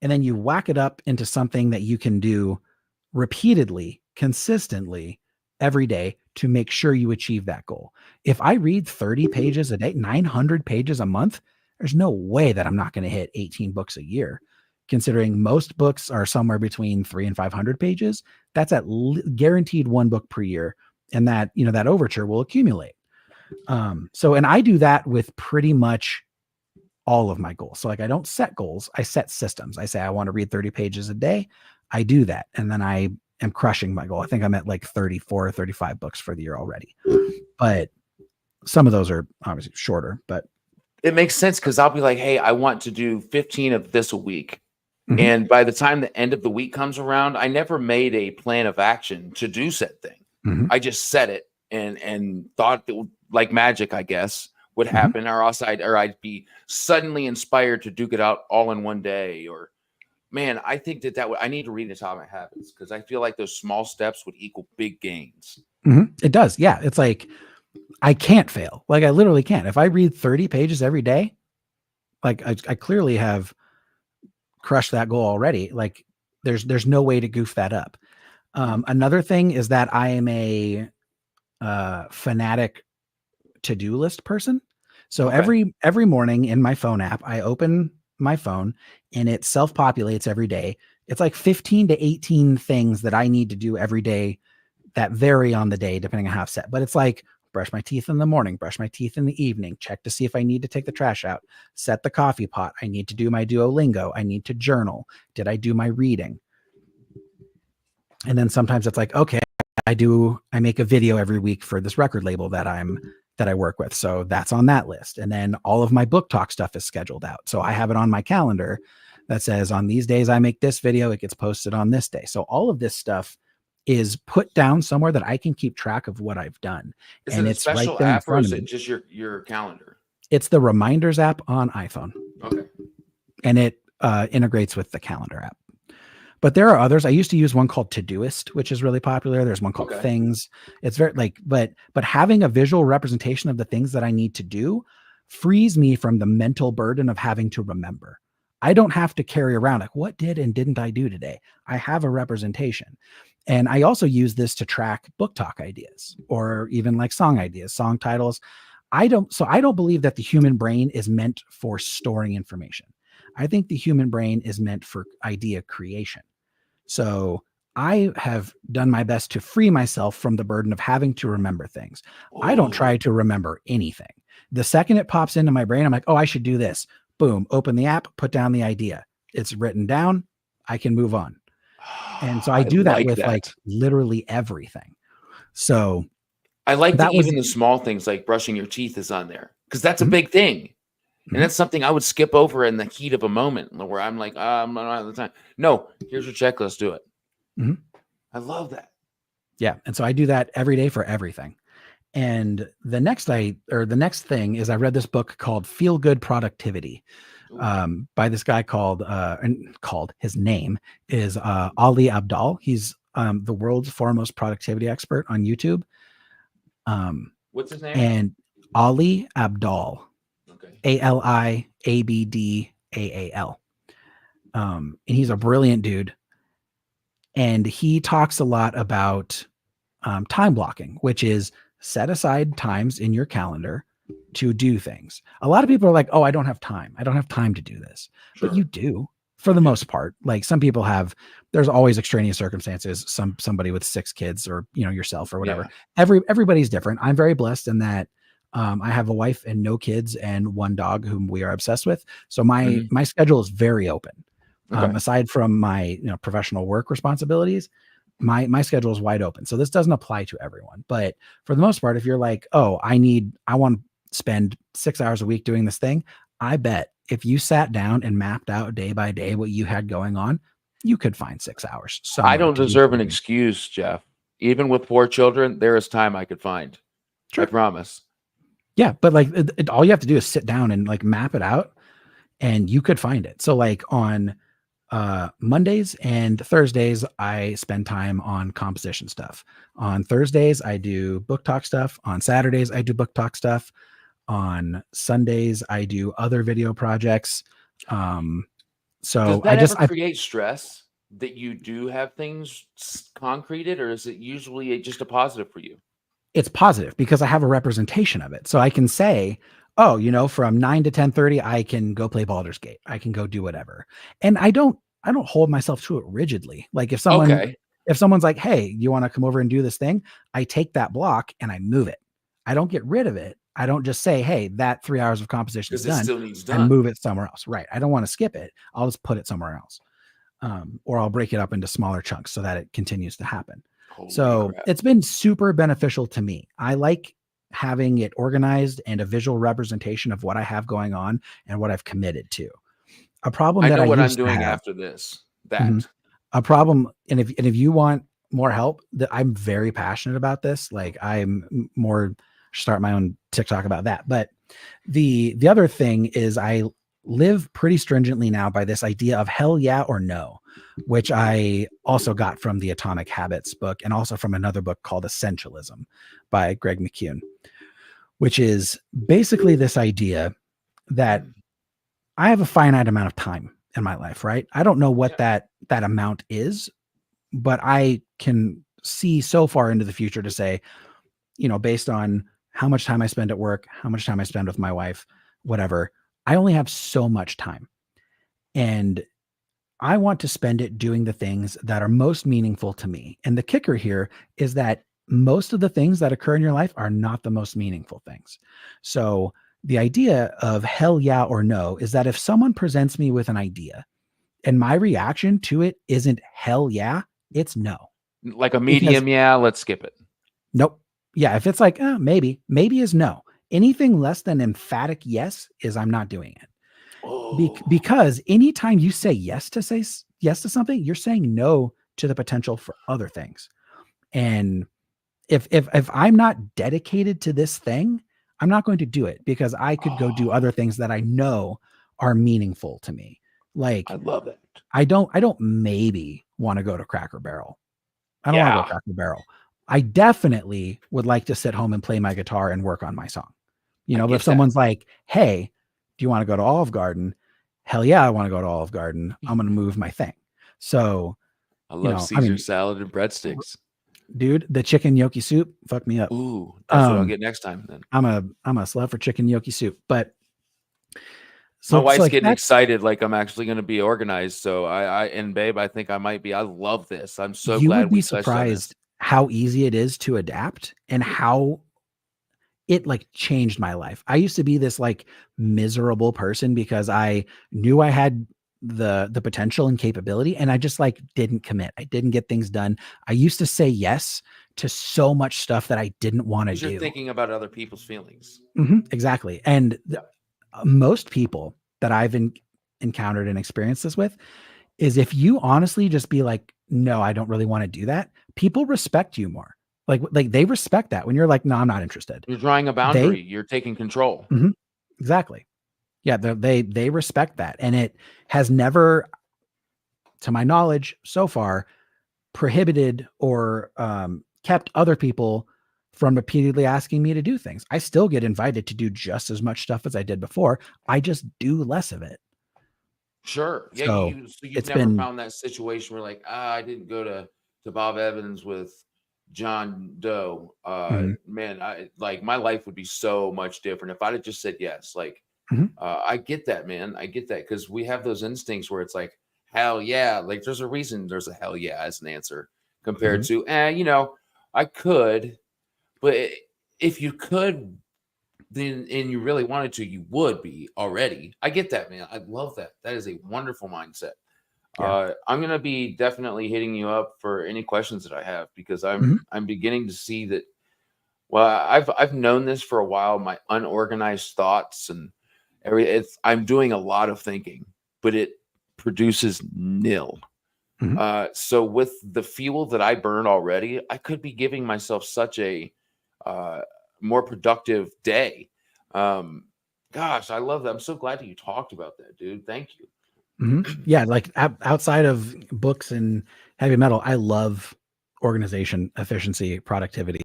and then you whack it up into something that you can do repeatedly, consistently every day to make sure you achieve that goal. If I read 30 pages a day, 900 pages a month, there's no way that I'm not going to hit 18 books a year. Considering most books are somewhere between 300 and 500 pages, that's guaranteed one book per year. And that, that overture will accumulate. And I do that with pretty much all of my goals. So like, I don't set goals, I set systems. I say, I want to read 30 pages a day. I do that. And then I am crushing my goal. I think I'm at like 34 or 35 books for the year already, but some of those are obviously shorter, but
it makes sense. Cause I'll be like, hey, I want to do 15 of this a week. Mm-hmm. And by the time the end of the week comes around, I never made a plan of action to do said thing. Mm-hmm. I just set it and thought it would, like magic, I guess, would happen, mm-hmm. or I'd be suddenly inspired to duke it out all in one day. Or, man, I think I need to read Atomic Habits because I feel like those small steps would equal big gains.
Mm-hmm. It does. Yeah. It's like, I can't fail. Like I literally can't. If I read 30 pages every day, like I clearly have crushed that goal already. Like there's no way to goof that up. Another thing is that I am a fanatic to-do list person. So every morning in my phone app, I open my phone and it self-populates every day. It's like 15 to 18 things that I need to do every day that vary on the day, depending on how it's set. But it's like brush my teeth in the morning, brush my teeth in the evening, check to see if I need to take the trash out, set the coffee pot. I need to do my Duolingo. I need to journal. Did I do my reading? And then sometimes it's like, okay, I make a video every week for this record label that I work with. So that's on that list. And then all of my book talk stuff is scheduled out. So I have it on my calendar that says on these days I make this video, it gets posted on this day. So all of this stuff is put down somewhere that I can keep track of what I've done.
Is it a special app or is it just your calendar?
It's the Reminders app on iPhone.
Okay.
And it integrates with the calendar app. But there are others. I used to use one called Todoist, which is really popular. There's one called Things. It's very but having a visual representation of the things that I need to do frees me from the mental burden of having to remember. I don't have to carry around like, what did and didn't I do today? I have a representation. And I also use this to track book talk ideas or even like song ideas, song titles. I don't believe that the human brain is meant for storing information. I think the human brain is meant for idea creation. So I have done my best to free myself from the burden of having to remember things. Oh. I don't try to remember anything. The second it pops into my brain, I'm like, oh, I should do this. Boom, open the app, put down the idea. It's written down. I can move on. And so I do that with like literally everything. So
I like that even the small things like brushing your teeth is on there because that's a big thing. And that's something I would skip over in the heat of a moment where I'm like, I'm not have the time. No, here's your checklist. Do it. Mm-hmm. I love that.
Yeah. And so I do that every day for everything. And the next thing is I read this book called Feel Good Productivity by this guy called his name is Ali Abdaal. He's the world's foremost productivity expert on YouTube.
What's his name?
And Ali Abdaal.
Okay.
AliAbdaal. And he's a brilliant dude. And he talks a lot about time blocking, which is set aside times in your calendar to do things. A lot of people are like, oh, I don't have time. I don't have time to do this.
Sure.
But you do, for the most part. Like some people have, there's always extraneous circumstances. Somebody with 6 kids, or, you know, yourself or whatever. Yeah. Everybody's different. I'm very blessed in that I have a wife and no kids and 1 dog whom we are obsessed with. So my schedule is very open. Okay. Aside from my professional work responsibilities, my schedule is wide open. So this doesn't apply to everyone. But for the most part, if you're like, oh, I want to spend 6 hours a week doing this thing, I bet if you sat down and mapped out day by day what you had going on, you could find 6 hours.
I don't deserve an excuse, Jeff. Even with 4 children, there is time I could find. Sure. I promise.
Yeah, but like all you have to do is sit down and like map it out, and you could find it. So like on Mondays and Thursdays, I spend time on composition stuff. On Thursdays, I do book talk stuff. On Saturdays, I do book talk stuff. On Sundays, I do other video projects. So
does that ever create stress that you do have things concreted, or is it usually just a positive for you?
It's positive because I have a representation of it. So I can say, oh, from 9 to 10:30, I can go play Baldur's Gate. I can go do whatever. And I don't hold myself to it rigidly. Like if someone's like, hey, you want to come over and do this thing? I take that block and I move it. I don't get rid of it. I don't just say, hey, that 3 hours of composition is done.
Still needs done.
And move it somewhere else. Right. I don't want to skip it. I'll just put it somewhere else. Or I'll break it up into smaller chunks so that it continues to happen. Holy crap. It's been super beneficial to me. I like having it organized and a visual representation of what I have going on and what I've committed to. A problem
I know what I'm doing after this.
A problem, and if you want more help, that I'm very passionate about this. Like I'm more start my own TikTok about that. But the other thing is I live pretty stringently now by this idea of hell yeah or no, which I also got from the Atomic Habits book and also from another book called Essentialism by Greg McKeown, which is basically this idea that I have a finite amount of time in my life, right? I don't know what that amount is, but I can see so far into the future to say, based on how much time I spend at work, how much time I spend with my wife, whatever, I only have so much time. And I want to spend it doing the things that are most meaningful to me. And the kicker here is that most of the things that occur in your life are not the most meaningful things. So the idea of hell yeah or no is that if someone presents me with an idea and my reaction to it isn't hell yeah, it's no.
Like a medium, yeah, let's skip it.
Nope. Yeah, if it's like, maybe is no. Anything less than emphatic yes is I'm not doing it. Because anytime you say yes to something, you're saying no to the potential for other things. And if I'm not dedicated to this thing, I'm not going to do it because I could go do other things that I know are meaningful to me. Like,
I love it.
I don't maybe want to go to Cracker Barrel. I don't want to go to Cracker Barrel. I definitely would like to sit home and play my guitar and work on my song. But if someone's like, hey, do you want to go to Olive Garden? Hell yeah, I want to go to Olive Garden. I'm going to move my thing. So
I love Caesar salad and breadsticks.
Dude, the chicken gnocchi soup, fuck me up.
Ooh, that's what I'll get next time then.
I'm a slut for chicken gnocchi soup. But
my wife's getting excited, like I'm actually going to be organized. So and babe, I think I might be. I love this. I'm so glad.
You would be surprised how easy it is to adapt and how it like changed my life. I used to be this like miserable person because I knew I had the potential and capability, and I just like didn't commit. I didn't get things done. I used to say yes to so much stuff that I didn't want to do.
You're thinking about other people's feelings.
Exactly. And most people that I've encountered and experienced this with is if you honestly just be like, no, I don't really want to do that, people respect you more. Like they respect that when you're like, no, I'm not interested.
You're drawing a boundary. You're taking control.
Exactly. Yeah. They respect that. And it has never, to my knowledge so far, prohibited or kept other people from repeatedly asking me to do things. I still get invited to do just as much stuff as I did before. I just do less of it.
Sure. Yeah.
So
So you've
it's
never
been
found that situation where like, I didn't go to Bob Evans with John Doe.
mhm,
Man, I like my life would be so much different if I'd have just said yes. Like,
mhm,
I get that, man. I get that because we have those instincts where it's like, hell yeah. Like, there's a reason there's a hell yeah as an answer compared
mhm.
to, I could, but if you could, then and you really wanted to, you would be already. I get that, man. I love that. That is a wonderful mindset.
Yeah.
I'm gonna be definitely hitting you up for any questions that I have because
Mhm.
I'm beginning to see that. Well, I've known this for a while. My unorganized thoughts and I'm doing a lot of thinking, but it produces nil.
Mhm.
So with the fuel that I burn already, I could be giving myself such a uh, more productive day. Um, Gosh, I love that. I'm so glad that you talked about that, dude. Thank you.
Mhm. Yeah, like outside of books and heavy metal, I love organization, efficiency, productivity.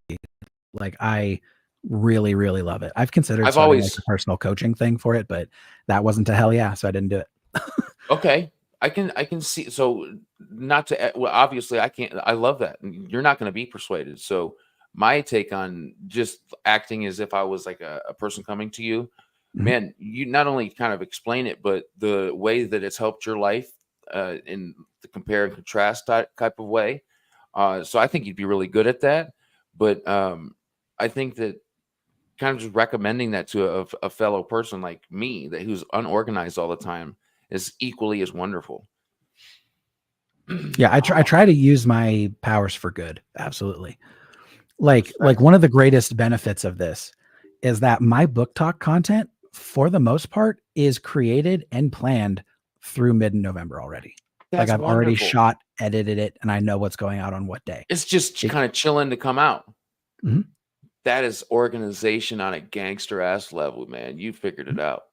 Like I really, really love it. I've considered
I've
starting like a
always
personal coaching thing for it, but that wasn't a hell yeah, so I didn't do it.
Okay. I can see. So not to well, obviously I can't. I love that. And you're not going to be persuaded. So my take on just acting as if I was like a person coming to you,
Mhm.
man, you not only kind of explain it, but the way that it's helped your life in the compare and contrast type of way. So I think you'd be really good at that. But I think that kind of just recommending that to a fellow person like me that who's unorganized all the time is equally as wonderful.
Yeah, I
Oh,
try to use my powers for good. Absolutely. Like
respect.
one of the greatest benefits of this is that my book talk content for the most part is created and planned through mid-November already. Like
That's
I've already
wonderful.
shot, edited it, and I know what's going out on what day.
It's just
Be-
kind of chilling to come out.
Mhm.
That is organization on a gangster ass level, man. You figured it out.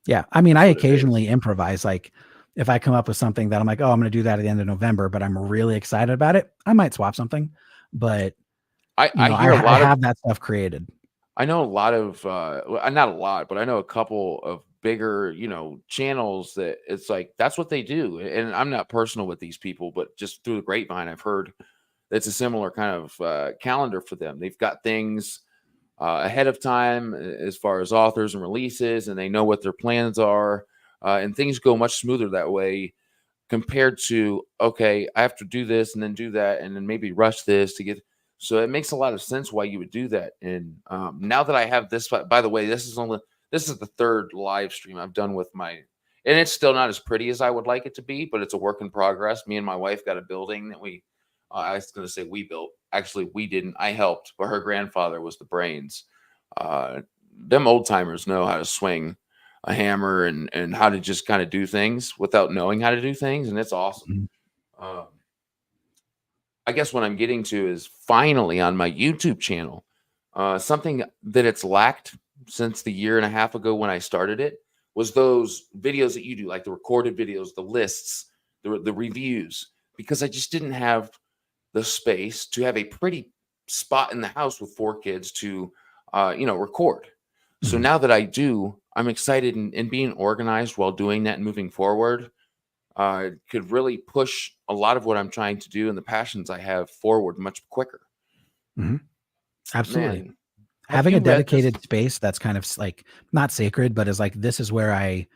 Yeah. I mean, I
That's what it is.
occasionally improvise. Like if I come up with something that I'm like, oh, I'm going to do that at the end of November, but I'm really excited about it, I might swap something. But,
I hear a
I
lot of
have that stuff created.
I know a lot of not a lot, but I know a couple of bigger, channels that it's like that's what they do. And I'm not personal with these people, but just through the grapevine, I've heard that's a similar kind of calendar for them. They've got things ahead of time as far as authors and releases, and they know what their plans are, and things go much smoother that way compared to okay, I have to do this and then do that and then maybe rush this to get. So it makes a lot of sense why you would do that. And now that I have this, by the way, this is the third live stream I've done with my, and it's still not as pretty as I would like it to be, but it's a work in progress. Me and my wife got a building that I was going to say we built. Actually, we didn't. I helped, but her grandfather was the brains. Them old timers know how to swing a hammer and how to just kind of do things without knowing how to do things, and it's awesome.
Mhm.
Um, I guess what I'm getting to is finally on my YouTube channel, something that it's lacked since the year and a half ago when I started it was those videos that you do, like the recorded videos, the lists, the reviews, because I just didn't have the space to have a pretty spot in the house with four kids to, record. So
Mhm.
now that I do, I'm excited and being organized while doing that and moving forward could really push a lot of what I'm trying to do and the passions I have forward much quicker.
Mhm. Absolutely.
Man, have
Having a
you read this?
dedicated space that's kind of like not sacred, but is like this is where I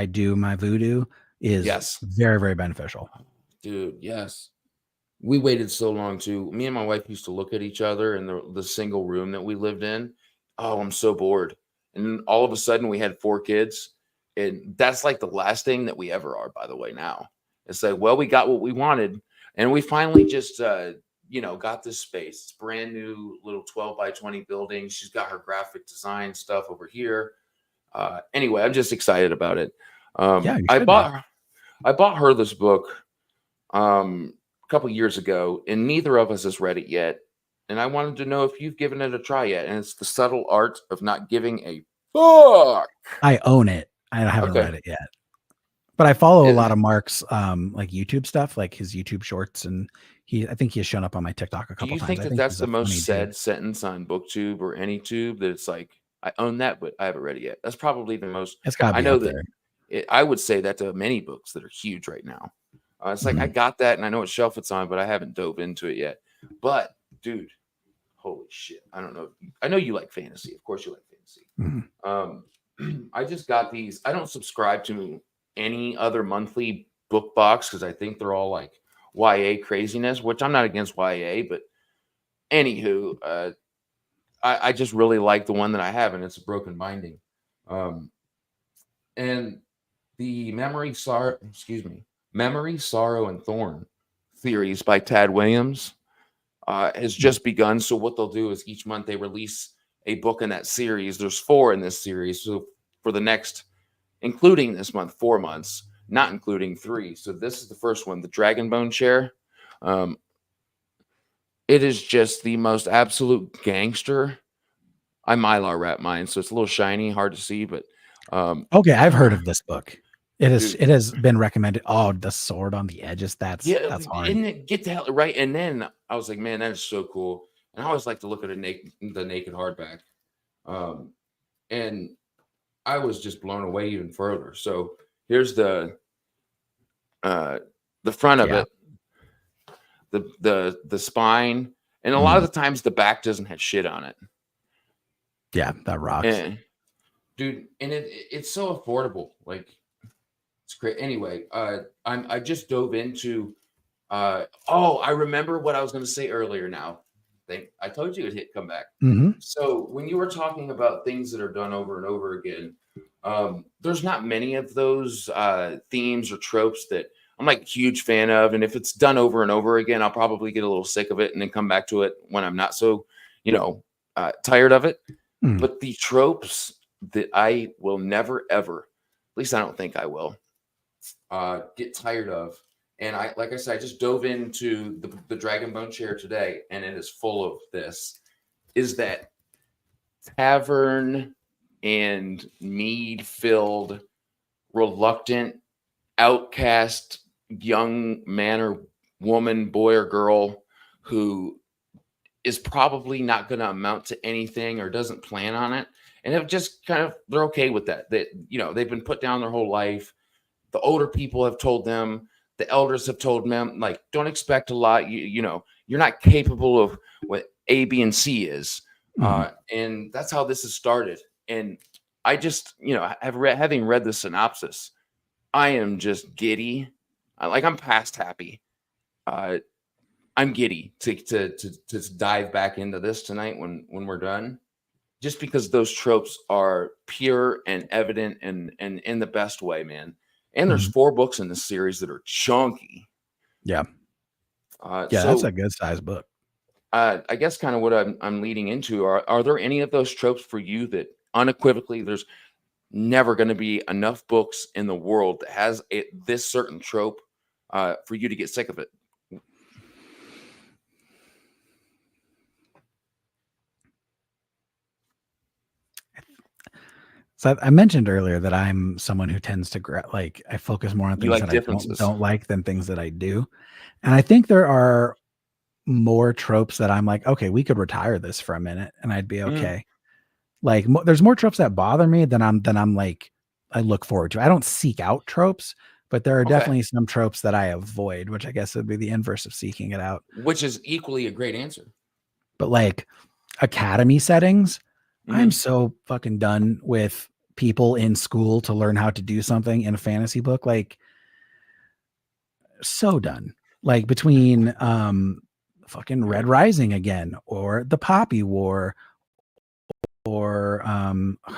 do my voodoo is
Yes,
very, very beneficial.
dude. Yes. We waited so long too. Me and my wife used to look at each other in the single room that we lived in. Oh, I'm so bored. And then all of a sudden we had four kids. And that's like the last thing that we ever are, by the way, now. It's like, well, we got what we wanted. And we finally just got this space. It's brand new little 12 by 20 building. She's got her graphic design stuff over here. Anyway, I'm just excited about it.
Yeah, you
I
should be.
bought her this book a couple years ago, and neither of us has read it yet. And I wanted to know if you've given it a try yet. And it's The Subtle Art of Not Giving a Fuck.
I own it. I haven't
Okay.
read it yet. But I follow a lot of Mark's like YouTube stuff, like his YouTube shorts, and I think he has shown up on my TikTok a
Do
couple
you
times.
think
I
that
think
that's
he's
the
a funny
most said
dude.
sentence on Booktube or any tube, that it's like, I own that, but I haven't read it yet? That's probably the most.
It's got to
I
be
know
up
that
there.
I would say that to many books that are huge right now. It's like, I got that and I know what shelf it's on, but I haven't dove into it yet. But dude, holy shit. I don't know. I know you like fantasy. Of course you like fantasy. I just got these. I don't subscribe to any other monthly book box because I think they're all like YA craziness, which I'm not against YA, but anywho, I just really like the one that I have, and it's a broken binding. And the Memory, Sorrow, and Thorn theories by Tad Williams has just begun. So what they'll do is each month they release a book in that series. There's 4 in this series. So for the next, including this month, 4 months, not including 3. So this is the first one, the Dragon Bone Chair. It is just the most absolute gangster. I Mylar wrap mine, so it's a little shiny, hard to see, but
okay, I've heard of this book. It
dude,
has been recommended. Oh, the sword on the edges. That's hard.
Isn't it, get the hell right? And then I was like, man, that is so cool. And I always like to look at the naked hardback. And I was just blown away even further. So here's the front of it, the spine, and a lot of the times the back doesn't have shit on it.
Yeah, that rocks.
Dude, and it's so affordable. Like, it's great. Anyway, I just dove into I remember what I was going to say earlier now. I told you it'd come back. So when you were talking about things that are done over and over again, there's not many of those themes or tropes that I'm like a huge fan of. And if it's done over and over again, I'll probably get a little sick of it and then come back to it when I'm not so, tired of it. But the tropes that I will never, ever, at least I don't think I will, get tired of. And like I said, I just dove into the Dragon Bone Chair today, and it is full of this, is that tavern and mead filled, reluctant, outcast young man or woman, boy or girl, who is probably not going to amount to anything or doesn't plan on it. And it just they're okay with that. That, they've been put down their whole life. The older people have told them, the elders have told them, like, don't expect a lot. You're not capable of what A, B, and C is. And that's how this has started. And I just, having read the synopsis, I am just giddy. I'm past happy. I'm giddy to dive back into this tonight when we're done, just because those tropes are pure and evident and in the best way, man. And there's 4 books in this series that are chunky.
Yeah.
So
that's a good size book.
I guess kind of what I'm leading into are there any of those tropes for you that unequivocally there's never going to be enough books in the world that has this certain trope for you to get sick of it?
So I mentioned earlier that I'm someone who tends to I focus more on things that I don't like than things that I do. And I think there are more tropes that I'm like, okay, we could retire this for a minute and I'd be okay. Like there's more tropes that bother me than I'm like, I look forward to. I don't seek out tropes, but there are definitely some tropes that I avoid, which I guess would be the inverse of seeking it out.
Which is equally a great answer.
But like academy settings, I'm so fucking done with people in school to learn how to do something in a fantasy book. Like, so done. Like between fucking Red Rising again, or the Poppy War, or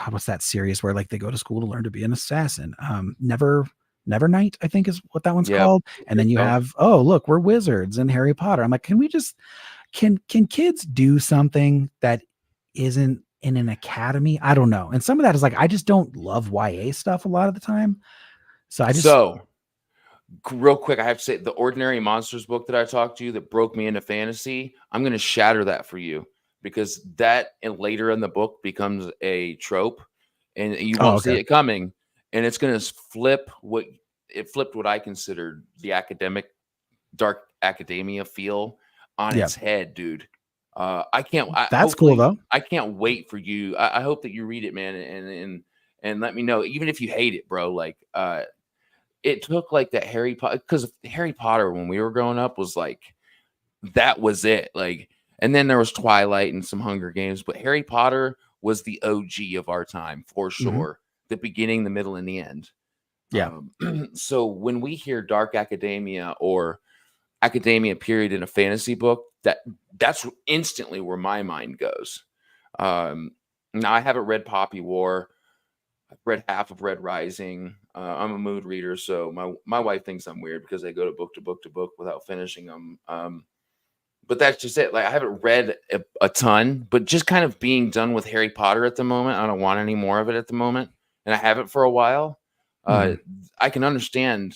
what's that series where like they go to school to learn to be an assassin? Nevernight, I think is what that one's called. And then you have, oh look, we're wizards and Harry Potter. I'm like, can we just can kids do something that isn't in an academy? I don't know. And some of that is like, I just don't love YA stuff a lot of the time. So
real quick, I have to say, the Ordinary Monsters book that I talked to you that broke me into fantasy, I'm going to shatter that for you, because that and later in the book becomes a trope and you won't see it coming, and it's going to flip what it flipped what I considered the dark academia feel on
Yeah.
its head, dude.
That's cool though.
I can't wait for you. I hope that you read it, man, and let me know, even if you hate it, bro. Like, it took like that Harry Potter, because Harry Potter when we were growing up was like, that was it. Like, and then there was Twilight and some Hunger Games, but Harry Potter was the OG of our time for sure. The beginning, the middle, and the end.
Yeah.
So when we hear dark academia or academia period in a fantasy book, that's instantly where my mind goes. Now I haven't read Poppy War. I've read half of Red Rising. I'm a mood reader, so my wife thinks I'm weird because I go to book without finishing them. But that's just it. Like, I haven't read a ton, but just kind of being done with Harry Potter at the moment. I don't want any more of it at the moment, and I haven't for a while. I can understand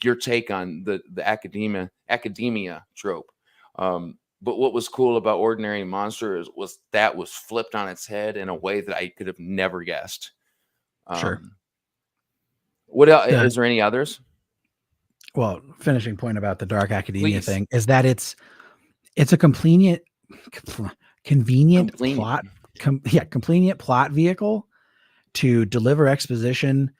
your take on the academia trope. But what was cool about Ordinary Monsters was that was flipped on its head in a way that I could have never guessed.
Sure.
What else? Is there any others?
Well, finishing point about the dark academia thing is that it's a convenient plot vehicle to deliver exposition,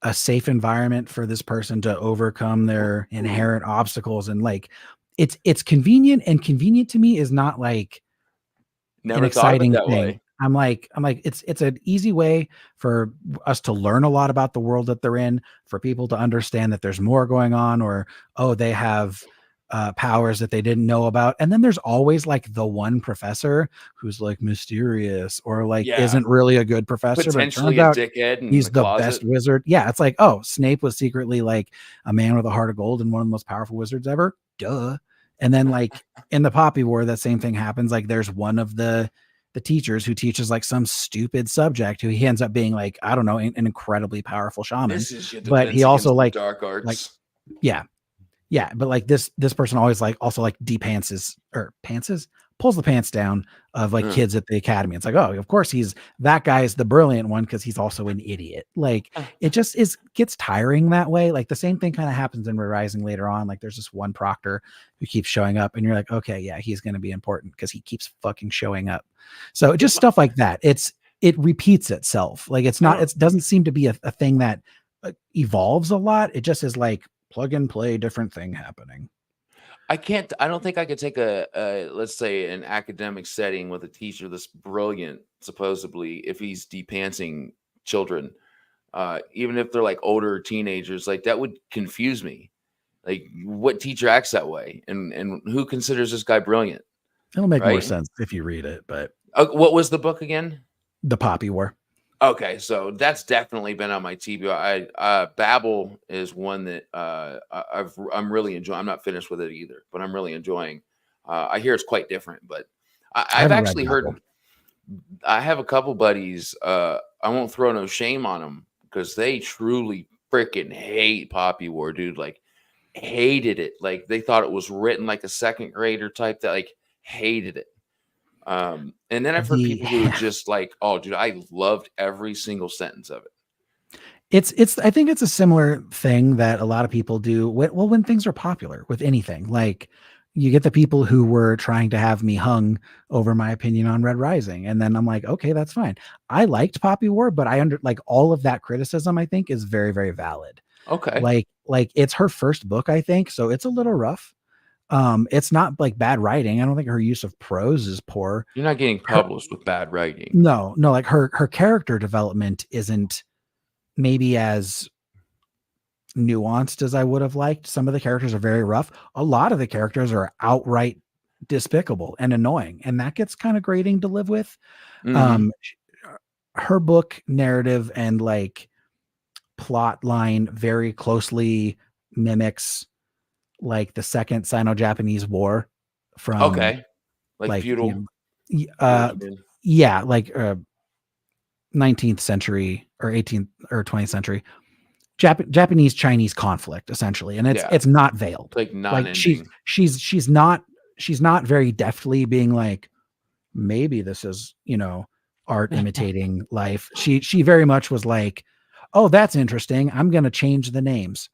a safe environment for this person to overcome their inherent obstacles. And like, it's convenient, and convenient to me is not like
Never
an exciting
thing.
Way. I'm like, it's an easy way for us to learn a lot about the world that they're in, for people to understand that there's more going on, or, oh, they have powers that they didn't know about. And then there's always like the one professor who's like mysterious, or like isn't really a good professor,
potentially
but
a dickhead.
He's the best wizard. Yeah. It's like, oh, Snape was secretly like a man with a heart of gold and one of the most powerful wizards ever. Duh. And then like in the Poppy War, that same thing happens. Like, there's one of the teachers who teaches like some stupid subject who he ends up being like, I don't know, an incredibly powerful shaman. But he also like
dark arts.
Yeah. But like this person always like also like pulls the pants down of like kids at the academy. It's like, oh, of course that guy's the brilliant one because he's also an idiot. Like, it just gets tiring that way. Like, the same thing kind of happens in Red Rising later on. Like, there's this one proctor who keeps showing up and you're like, okay, yeah, he's going to be important because he keeps fucking showing up. So just stuff like that. It repeats itself. Like, it doesn't seem to be a thing that evolves a lot. It just is like plug and play different thing happening.
I don't think I could take let's say an academic setting with a teacher that's brilliant, supposedly, if he's depantsing children, even if they're like older teenagers, like that would confuse me. Like, what teacher acts that way, and who considers this guy brilliant?
It'll make more sense if you read it. But
what was the book again?
The Poppy War.
Okay, so that's definitely been on my TBR. Babel is one that I'm really enjoying. I'm not finished with it either, but I'm really enjoying. I hear it's quite different, but I've actually heard. I have a couple buddies. I won't throw no shame on them because they truly freaking hate Poppy War, dude. Like, hated it. Like, they thought it was written like a second grader type. That like hated it. And then I've heard people who just like, oh, dude, I loved every single sentence of it.
I think it's a similar thing that a lot of people do. When things are popular with anything, like, you get the people who were trying to have me hung over my opinion on Red Rising. And then I'm like, okay, that's fine. I liked Poppy War, but like all of that criticism, I think, is very, very valid.
Okay.
Like it's her first book, I think. So it's a little rough. It's not like bad writing. I don't think her use of prose is poor.
You're not getting published with bad writing.
No, like her character development isn't maybe as nuanced as I would have liked. Some of the characters are very rough. A lot of the characters are outright despicable and annoying, and that gets kind of grating to live with. Her book narrative and like plot line very closely mimics like the Second Sino-Japanese War from
like feudal,
like 19th century or 18th or 20th century Japanese Chinese conflict, essentially. And it's not veiled,
like non-ending.
She's not very deftly being like, maybe this is, art imitating life. She very much was like, oh, that's interesting, I'm gonna change the names.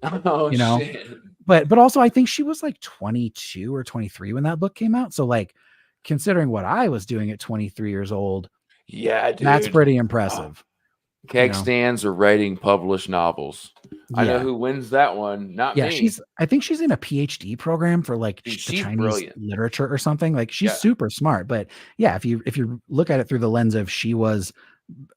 Oh
you know.
shit.
But also I think she was like 22 or 23 when that book came out. So like considering what I was doing at 23 years old,
Yeah,
that's
dude.
pretty
Oh,
impressive.
keg stands are writing published novels. I know
Yeah.
who wins that one. Not
Yeah,
me.
I think she's in a PhD program for like
Dude,
the
she's
Chinese
brilliant.
literature or something. Like she's
Yeah.
super smart. But yeah, if you look at it through the lens of she was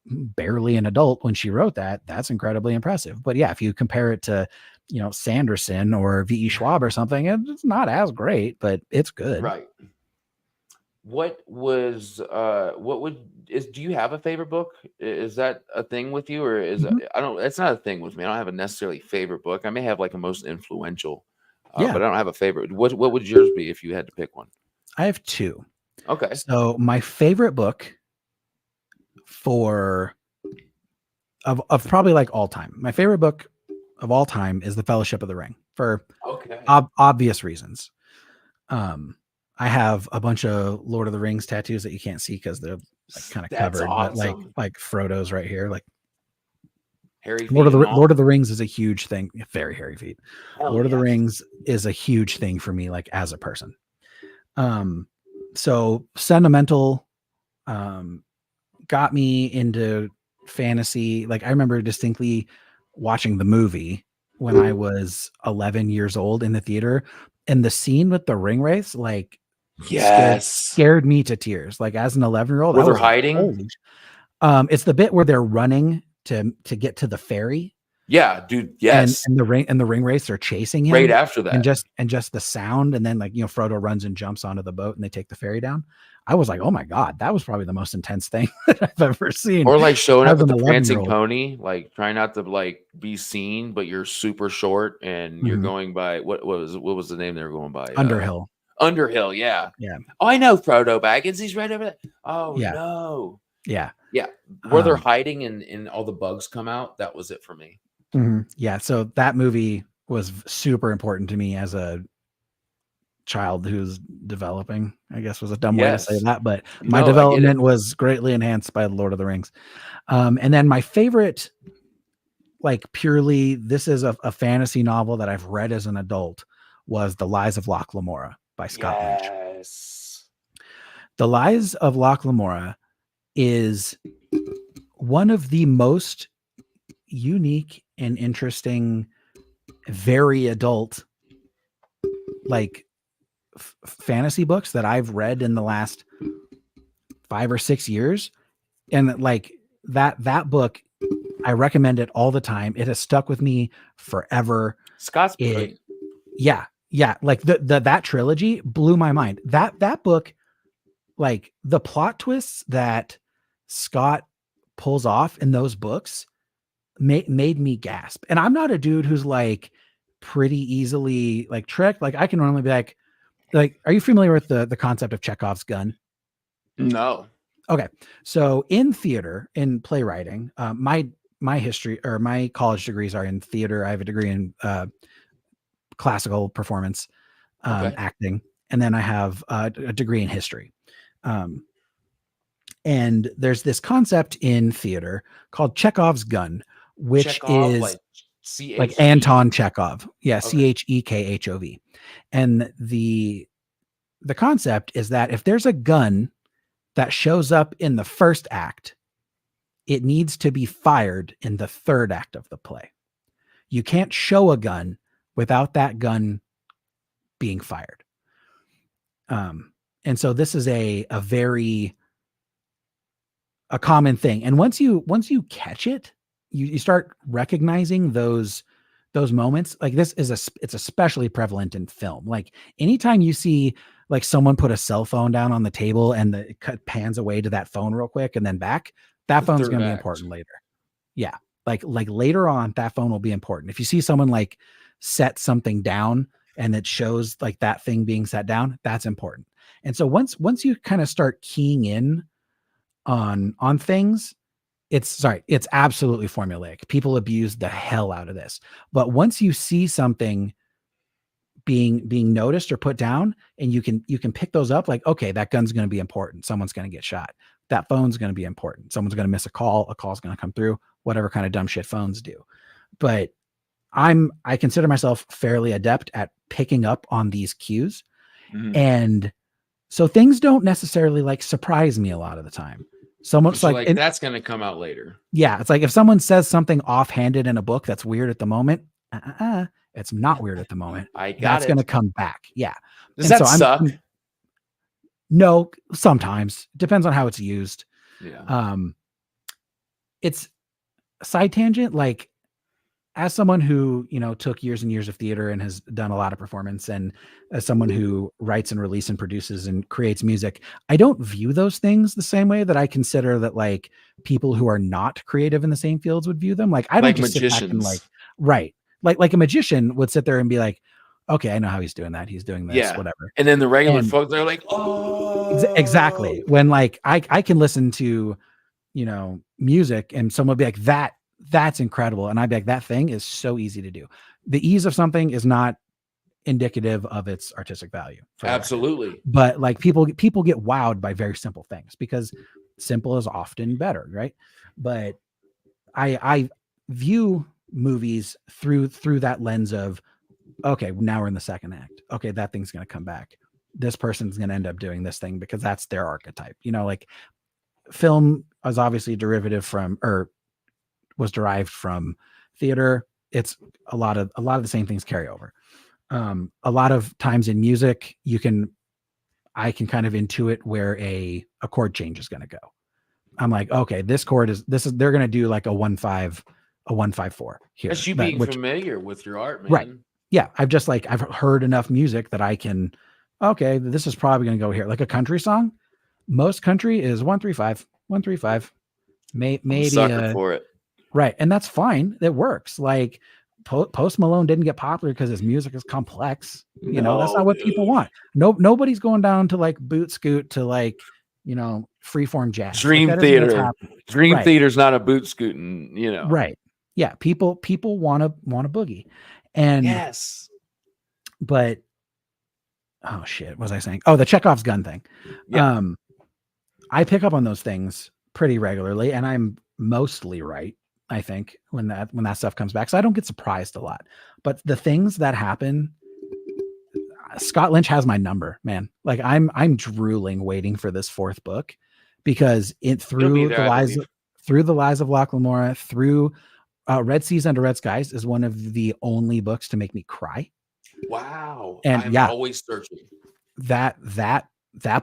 barely an adult when she wrote that, that's incredibly impressive. But yeah, if you compare it to, you know, Sanderson or V.E. Schwab or something, it's not as great, but it's good.
Right. What would is do you have a favorite book? Is that a thing with you, or is
Mhm.
I don't it's not a thing with me. I don't have a necessarily favorite book. I may have like a most influential,
Yeah,
but I don't have a favorite. What would yours be if you had to pick one?
I have two.
Okay.
So my favorite book for of probably like all time, my favorite book of all time is The Fellowship of the Ring for
Okay.
obvious reasons. I have a bunch of Lord of the Rings tattoos that you can't see because they're like kind of
That's
covered, but
awesome.
like Frodo's right here. Like
Hairy feet and all?
Lord of the Rings is a huge thing. Very hairy feet.
Hell
Lord of the
yes.
Rings is a huge thing for me, like as a person. So sentimental, got me into fantasy. Like I remember distinctly watching the movie when I was 11 years old in the theater, and the scene with the ring wraiths, like
Yes.
scared me to tears. Like as an 11-year-old,
Where
I
they're
was like,
hiding?
holy. It's the bit where they're running to get to the ferry.
Yeah, dude. Yes.
And the ring wraiths are chasing him
Right after that.
and just the sound, and then like, you know, Frodo runs and jumps onto the boat and they take the ferry down. I was like, oh my God, that was probably the most intense thing that I've ever seen.
Or like showing up
As
with
an
the prancing
11-year-old.
pony, like trying not to like be seen, but you're super short and you're
Mhm.
going by what was the name they were going by?
Underhill.
Underhill, yeah.
Yeah.
Oh, I know Frodo Baggins. He's right over there. Oh
Yeah.
no.
Yeah.
Yeah. Where they're hiding and all the bugs come out. That was it for me.
Yeah. So that movie was super important to me as a child who's developing, I guess was a dumb way to say
Yes.
that, but my
No, I get it.
development was greatly enhanced by The Lord of the Rings. And then my favorite, like purely, this is a fantasy novel that I've read as an adult, was The Lies of Locke Lamora by Scott Lynch.
Yes.
The Lies of Locke Lamora is one of the most unique and interesting, very adult, like fantasy books that I've read in the last 5 or 6 years. And like that book, I recommend it all the time. It has stuck with me forever.
Scott's brilliant.
Yeah. Like that trilogy blew my mind. That book, like the plot twists that Scott pulls off in those books made me gasp. And I'm not a dude who's like pretty easily like tricked. Like I can normally be like, are you familiar with the concept of Chekhov's gun?
No.
Okay. So in theater, in playwriting, my history or my college degrees are in theater. I have a degree in classical performance, acting, and then I have a degree in history. And there's this concept in theater called Chekhov's gun, which
Chekhov,
is like
like
Anton Chekhov. Yeah,
Okay.
Chekhov. And the concept is that if there's a gun that shows up in the first act, it needs to be fired in the third act of the play. You can't show a gun without that gun being fired. And so this is a very common thing. And once you catch it, you start recognizing those moments. Like this is it's especially prevalent in film. Like anytime you see like someone put a cell phone down on the table and it pans away to that phone real quick and then back, that phone's going to be important later. Yeah. Like later on, that phone will be important. If you see someone like set something down and it shows like that thing being set down, that's important. And so once you kind of start keying in on things, it's absolutely formulaic. People abuse the hell out of this. But once you see something being noticed or put down, and you can pick those up, like, okay, that gun's going to be important. Someone's going to get shot. That phone's going to be important. Someone's going to miss a call's going to come through, whatever kind of dumb shit phones do. But I consider myself fairly adept at picking up on these cues. And so things don't necessarily like surprise me a lot of the time. Someone's like,
that's going to come out later.
Yeah. It's like if someone says something offhanded in a book that's weird at the moment, it's not weird at the moment. That's going to come back. Yeah.
Does that suck?
No, sometimes. Depends on how it's used.
Yeah.
It's a side tangent. Like, as someone who, took years and years of theater and has done a lot of performance, and as someone who writes and releases and produces and creates music, I don't view those things the same way that I consider that like people who are not creative in the same fields would view them. Like, I don't
like
just
magicians.
sit back and right. Like a magician would sit there and be like, okay, I know how he's doing that. He's doing this, whatever.
And then the regular folks, they're like, oh,
exactly. When like I can listen to, music and someone would be like, that's incredible. And I'd be like, that thing is so easy to do. The ease of something is not indicative of its artistic value.
Absolutely.
But like people get wowed by very simple things because simple is often better. Right. But I view movies through that lens of, okay, now we're in the second act. Okay. That thing's going to come back. This person's going to end up doing this thing because that's their archetype. Like film is obviously derivative from, or was derived from theater. It's a lot of the same things carry over. A lot of times in music, I can kind of intuit where a chord change is going to go. I'm like, okay, this chord they're going to do like a 1-5, a 1-5-4 here.
That's you being familiar with your art, man.
Right. Yeah. I've heard enough music that I can, okay, this is probably going to go here. Like a country song, most country is 1-3-5, 1-3-5. Maybe
sucker for it.
Right. And that's fine. It works. Like Post Malone didn't get popular because his music is complex. That's not what people want. Nobody's going down to like boot scoot to like, freeform jazz.
Dream theater. Dream theater's not a boot scooting,
Right. Yeah. People want a boogie. And
yes.
But oh shit, what was I saying? Oh, the Chekhov's gun thing. Yeah. I pick up on those things pretty regularly, and I'm mostly right, I think, when that stuff comes back. So I don't get surprised a lot. But the things that happen, Scott Lynch has my number, man. Like I'm drooling waiting for this fourth book because through the lies of Locke Lamora, through Red Seas Under Red Skies is one of the only books to make me cry.
Wow.
And
I'm always searching.
That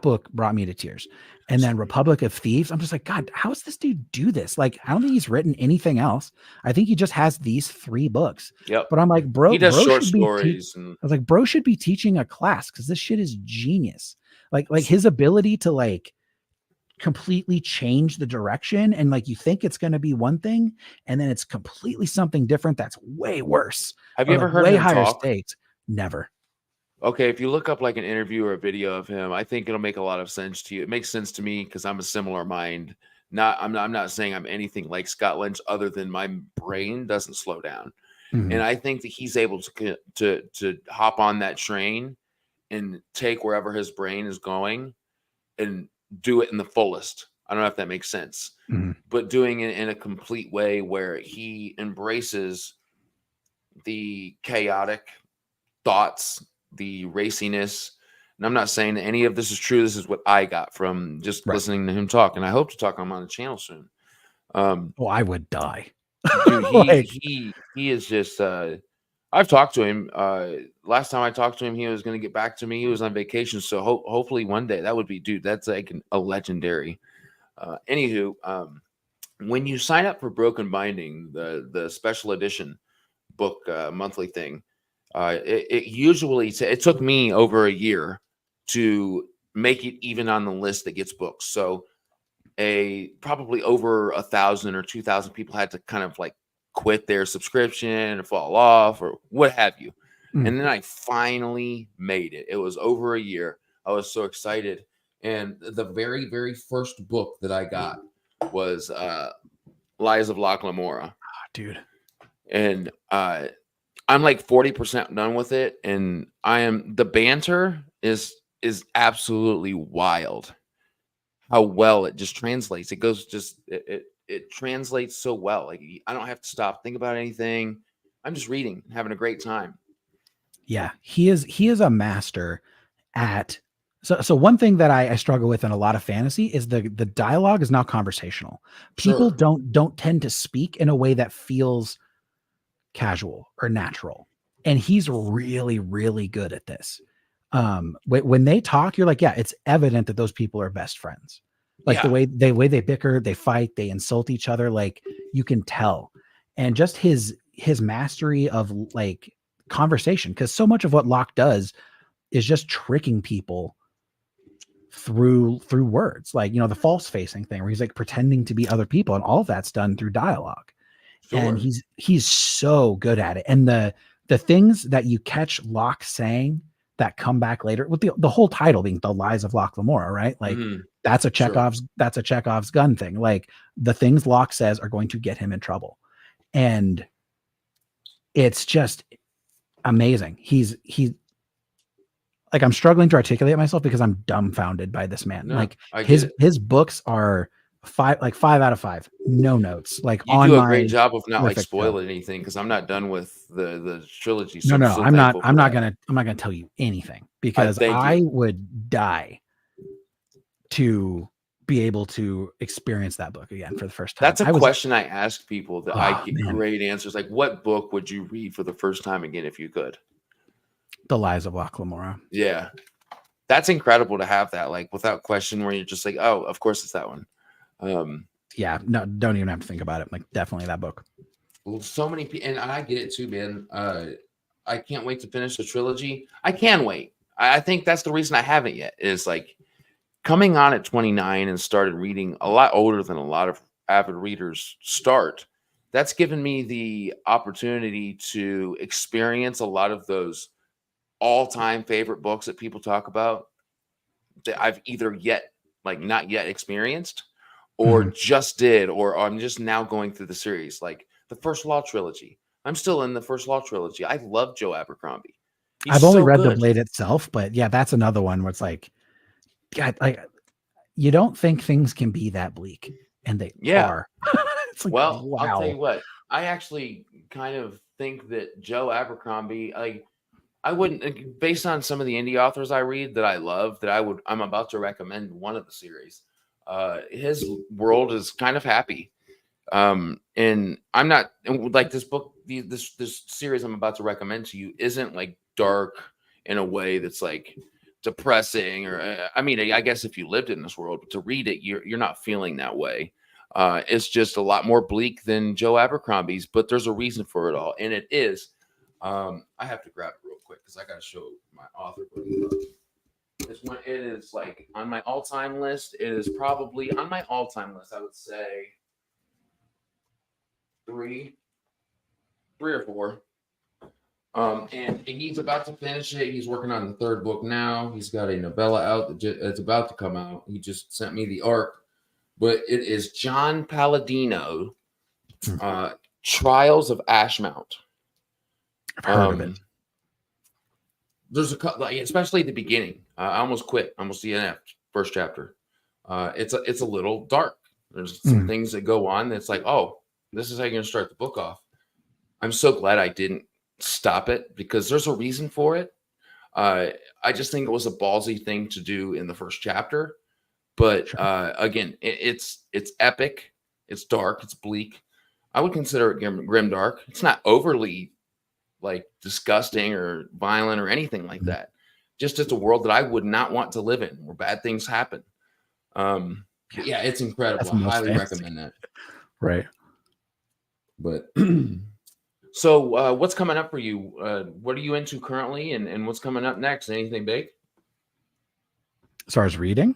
book brought me to tears. And then Republic of Thieves, I'm just like, God, how does this dude do this? Like, I don't think he's written anything else. I think he just has these 3 books.
Yep.
But I'm like, bro,
he does short stories.
I was like, bro should be teaching a class because this shit is genius. Like his ability to like completely change the direction, and like you think it's going to be one thing, and then it's completely something different that's way worse.
Have you ever heard
way
him
higher
talk?
Stakes? Never.
Okay, if you look up like an interview or a video of him, I think it'll make a lot of sense to you. It makes sense to me because I'm a similar mind. I'm not saying I'm anything like Scott Lynch, other than my brain doesn't slow down. Mm-hmm. And I think that he's able to hop on that train and take wherever his brain is going and do it in the fullest. I don't know if that makes sense, but doing it in a complete way where he embraces the chaotic thoughts, the raciness. And I'm not saying that any of this is true. This is what I got from just listening to him talk. And I hope to talk him on the channel soon.
I would die.
Dude, he is just, I've talked to him. Last time I talked to him, he was going to get back to me. He was on vacation. So hopefully one day that would be, dude, that's like a legendary. Anywho, when you sign up for Broken Binding, the special edition book monthly thing, it usually it took me over a year to make it even on the list that gets books. So probably over 1,000 or 2,000 people had to kind of like quit their subscription or fall off or what have you. And then I finally made it. It was over a year. I was so excited. And the very, very first book that I got was Lies of Locke Lamora.
Dude.
And I'm like 40% done with it. And the banter is absolutely wild. How well it just translates. It translates so well. Like I don't have to stop, think about anything. I'm just reading, having a great time.
Yeah, he is a master at. So one thing that I struggle with in a lot of fantasy is the dialogue is not conversational. People
Sure.
don't tend to speak in a way that feels casual or natural, and he's really really good at this. When they talk, you're like, yeah, it's evident that those people are best friends. Like
Yeah.
the way they bicker, they fight, they insult each other, like you can tell. And just his mastery of like conversation, because so much of what Locke does is just tricking people through words, like, you know, the false facing thing where he's like pretending to be other people, and all of that's done through dialogue. And
Sure.
he's so good at it. And the things that you catch Locke saying that come back later, with the whole title being The Lies of Locke Lamora, right? Like that's a
Sure.
Chekhov's gun thing. Like the things Locke says are going to get him in trouble. And it's just amazing. He's like, I'm struggling to articulate myself because I'm dumbfounded by this man.
No,
like
I get it.
his books are 5 out of 5, no notes, like
You
on
do a
my
great job of not like
perfect go.
spoiling anything, because I'm not done with the trilogy. So
No,
I'm so
I'm not.
thankful
I'm
for
not
that.
gonna tell you anything, because
Thank
I
you.
would die to be able to experience that book again for the first time.
That's a question I ask people that I
Oh
get
man,
great answers. Like, what book would you read for the first time again if you could?
The Lies of Locke Lamora.
Yeah. That's incredible to have that, like, without question, where you're just like, oh, of course it's that one.
Yeah, no, don't even have to think about it. Like, definitely that book.
Well, so many people, and I get it too, man. I can't wait to finish the trilogy. I can wait. I think that's the reason I haven't yet, is like coming on at 29 and started reading a lot older than a lot of avid readers start. That's given me the opportunity to experience a lot of those all-time favorite books that people talk about that I've either not yet experienced, or just did, or I'm just now going through the series. Like the First Law trilogy. I'm still in the First Law trilogy. I love Joe Abercrombie. He's
I've only
so
read The
good.
Blade itself, but yeah, that's another one where it's like, God, like you don't think things can be that bleak, and they are. It's like,
Well,
wow.
I'll tell you what. I actually kind of think that Joe Abercrombie, like, I wouldn't, based on some of the indie authors I read that I love, I'm about to recommend one of the series. His world is kind of happy. And I'm not, like, this book, this series I'm about to recommend to you isn't like dark in a way that's like depressing, or I mean, I guess if you lived in this world, but to read it, you're not feeling that way. It's just a lot more bleak than Joe Abercrombie's, but there's a reason for it all, and it is. I have to grab it real quick because I got to show my author book. It's when it is like on my all-time list. It is probably on my all-time list. I would say three or four. And he's about to finish it. He's working on the third book now. He's got a novella out that's about to come out. He just sent me the arc, but it is John Palladino, Trials of Ashmount.
I've heard of it.
There's a couple, like, especially at the beginning. I almost quit, almost the end, first chapter. It's a little dark. There's some things that go on that's like, oh, this is how you're going to start the book off. I'm so glad I didn't stop it, because there's a reason for it. I just think it was a ballsy thing to do in the first chapter. But again, it's epic. It's dark. It's bleak. I would consider it grim dark. It's not overly like disgusting or violent or anything like that. Just it's a world that I would not want to live in, where bad things happen. Yeah, it's incredible. I highly recommend that.
Right.
But so what's coming up for you? What are you into currently, and what's coming up next? Anything big?
As far as reading?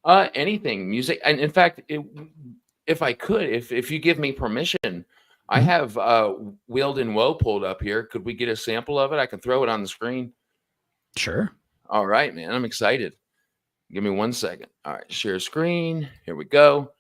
Anything, music. And in fact, if I could, if you give me permission, I have Wield and Woe pulled up here. Could we get a sample of it? I can throw it on the screen.
Sure.
All right, man. I'm excited. Give me 1 second. All right, share screen. Here we go.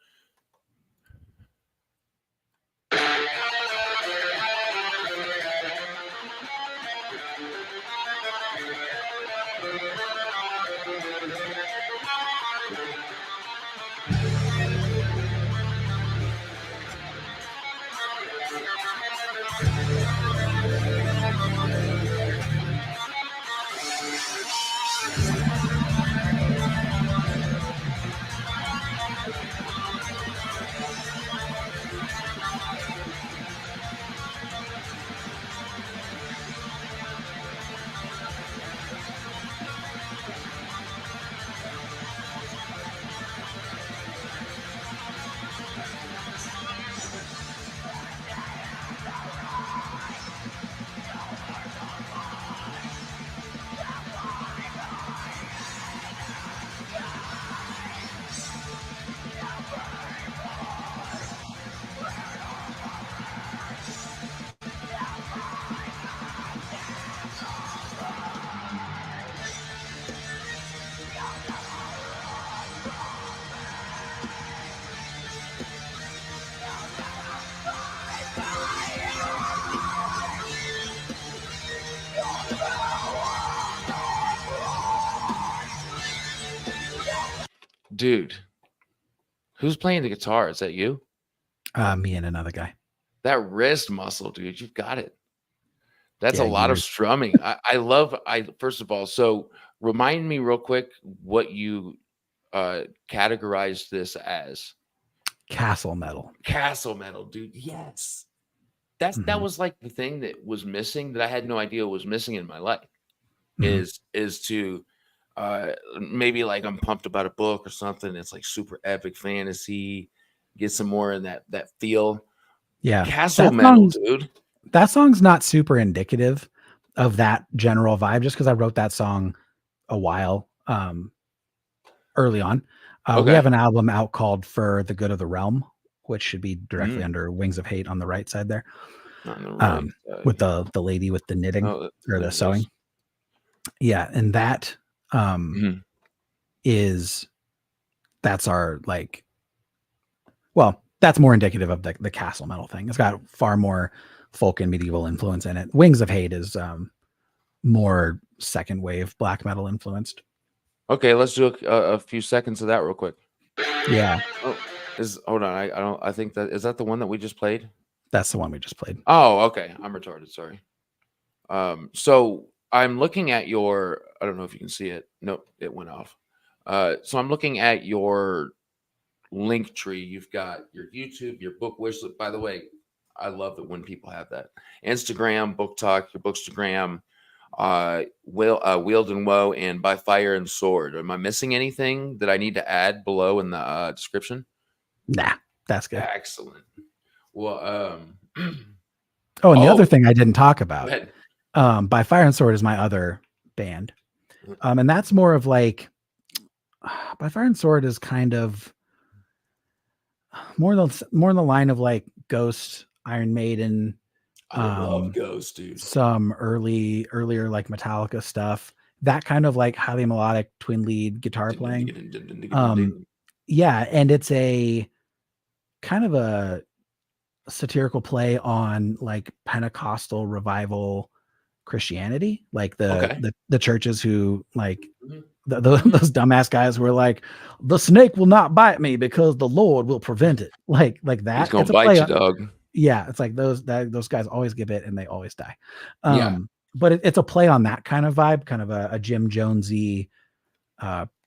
Dude, who's playing the guitar? Is that you?
Me and another guy.
That wrist muscle, dude, you've got it. That's a
Yeah,
lot of
years.
strumming. I first of all, so remind me real quick what you categorized this as.
Castle metal.
Castle metal, dude. Yes. That
Mhm.
was like the thing that was missing that I had no idea was missing in my life.
Mhm.
Is to maybe like I'm pumped about a book or something. It's like super epic fantasy, get some more in that feel.
Yeah,
Castle metal, dude.
that song's not super indicative of that general vibe, just because I wrote that song a while early on. We have
Okay.
an album out called For the Good of the Realm, which should be directly
Mm,
under Wings of Hate on the right side there,
on the right
with
side.
the lady with the knitting
Oh,
or
there
the
it is.
sewing. Yeah, and that
Mhm.
is that's our like, well, that's more indicative of the castle metal thing. It's got far more folk and medieval influence in it. Wings of Hate is more second wave black metal influenced.
Okay, let's do a few seconds of that real quick.
Yeah,
Oh, hold on. I don't. I think that is that the one that we just played.
that's the one we just played.
Oh, okay. I'm retarded. Sorry. So I'm looking at your. I don't know if you can see it. Nope, it went off. So I'm looking at your link tree. You've got your YouTube, your book wish list. By the way, I love it when people have that. Instagram, Book Talk, your Bookstagram, Wield and Woe, and By Fire and Sword. Am I missing anything that I need to add below in the description?
Nah, that's good.
Excellent. Well,
Oh, and the other
oh,
thing I didn't talk
go
about,
ahead.
By Fire and Sword is my other band. And that's more of like, By Fire and Sword is kind of more in the line of like Ghost, Iron Maiden,
I love Ghost, dude.
some earlier like Metallica stuff. That kind of like highly melodic twin lead guitar playing. Yeah, and it's a kind of a satirical play on like Pentecostal revival Christianity, like
Okay.
the churches who like
Mhm.
those dumbass guys who were like, the snake will not bite me because the Lord will prevent it. Like
He's
that.
gonna
It's a
bite
play
you,
on,
dog.
yeah, it's like those guys always get bit and they always die.
Yeah.
But it's a play on that kind of vibe, kind of a Jim Jonesy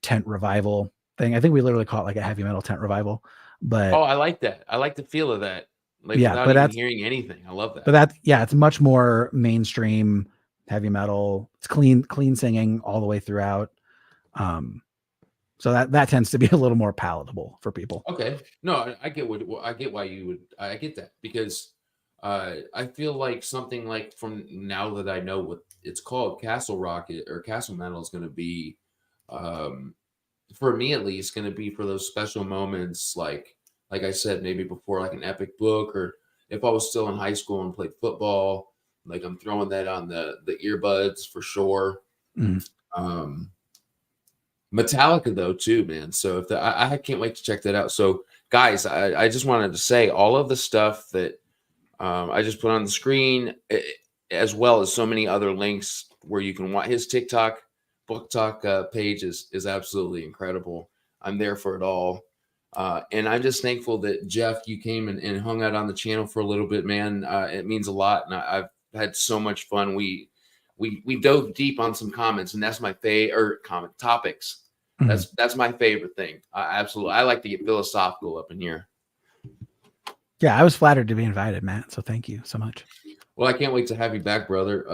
tent revival thing. I think we literally call it like a heavy metal tent revival.
Oh,
But
I like that. I like the feel of that. Like
yeah,
without even hearing anything. I love that.
yeah, it's much more mainstream heavy metal. It's clean singing all the way throughout. Um, so that tends to be a little more palatable for people.
Okay. No, I get I get why you would. I get that because I feel like something like from now that I know what it's called, Castle Rocket or Castle Metal is going to be, um, for me at least, going to be for those special moments, like I said, maybe before like an epic book, or if I was still in high school and played football, like I'm throwing that on the earbuds for sure.
Mhm.
Um, Metallica though too, man. So if I can't wait to check that out. So guys, I just wanted to say all of the stuff that I just put on the screen, as well as so many other links where you can watch his TikTok, Book Talk page is absolutely incredible. I'm there for it all. And I'm just thankful that Jeff, you came and hung out on the channel for a little bit, man. It means a lot, and I've had so much fun. We dove deep on some comments, and that's my favorite comment topics.
Mhm.
That's my favorite thing. Absolutely, I like to get philosophical up in here.
Yeah, I was flattered to be invited, Matt. So thank you so much.
Well, I can't wait to have you back, brother.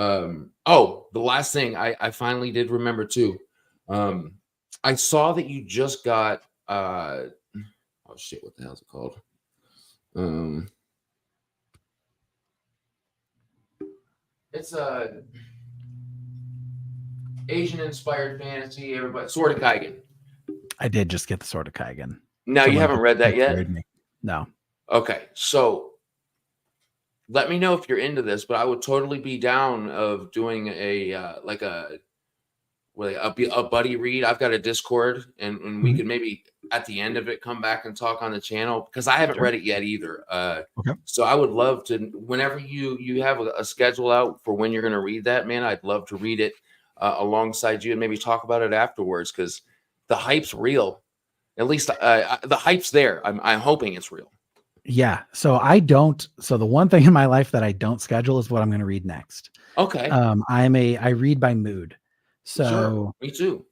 Oh, the last thing I finally did remember too. I saw that you just got oh shit, what the hell is it called? It's a Asian inspired fantasy. Everybody, Sword of Kaigen.
I did just get the Sword of Kaigen.
No, you haven't read that yet?
Me. No.
Okay, so let me know if you're into this, but I would totally be down of doing a like a buddy read. I've got a Discord, and we could maybe at the end of it come back and talk on the channel because I haven't read it yet either.
Okay.
So I would love to whenever you have a schedule out for when you're going to read that, man. I'd love to read it alongside you and maybe talk about it afterwards because the hype's real. At least the hype's there. I'm hoping it's real.
Yeah. So the one thing in my life that I don't schedule is what I'm going to read next.
Okay.
I read by mood.
Sure.
So
Me too.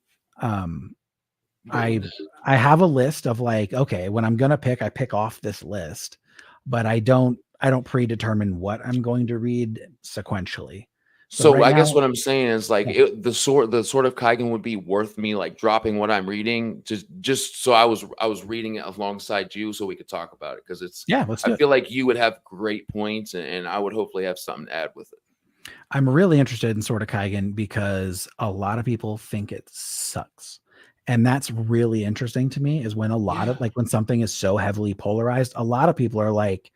I have a list of like, okay, when I'm going to pick, I pick off this list, but I don't predetermine what I'm going to read sequentially.
So
right
I guess
now-
what I'm saying is like
Yeah.
the sort of Kaigen would be worth me like dropping what I'm reading just so I was reading it alongside you so we could talk about it, because it's
let's do
I
it.
feel like you would have great points and I would hopefully have something to add with it.
I'm really interested in Sword of Kaigen because a lot of people think it sucks. And that's really interesting to me, is when a lot of like when something is so heavily polarized, a lot of people are like,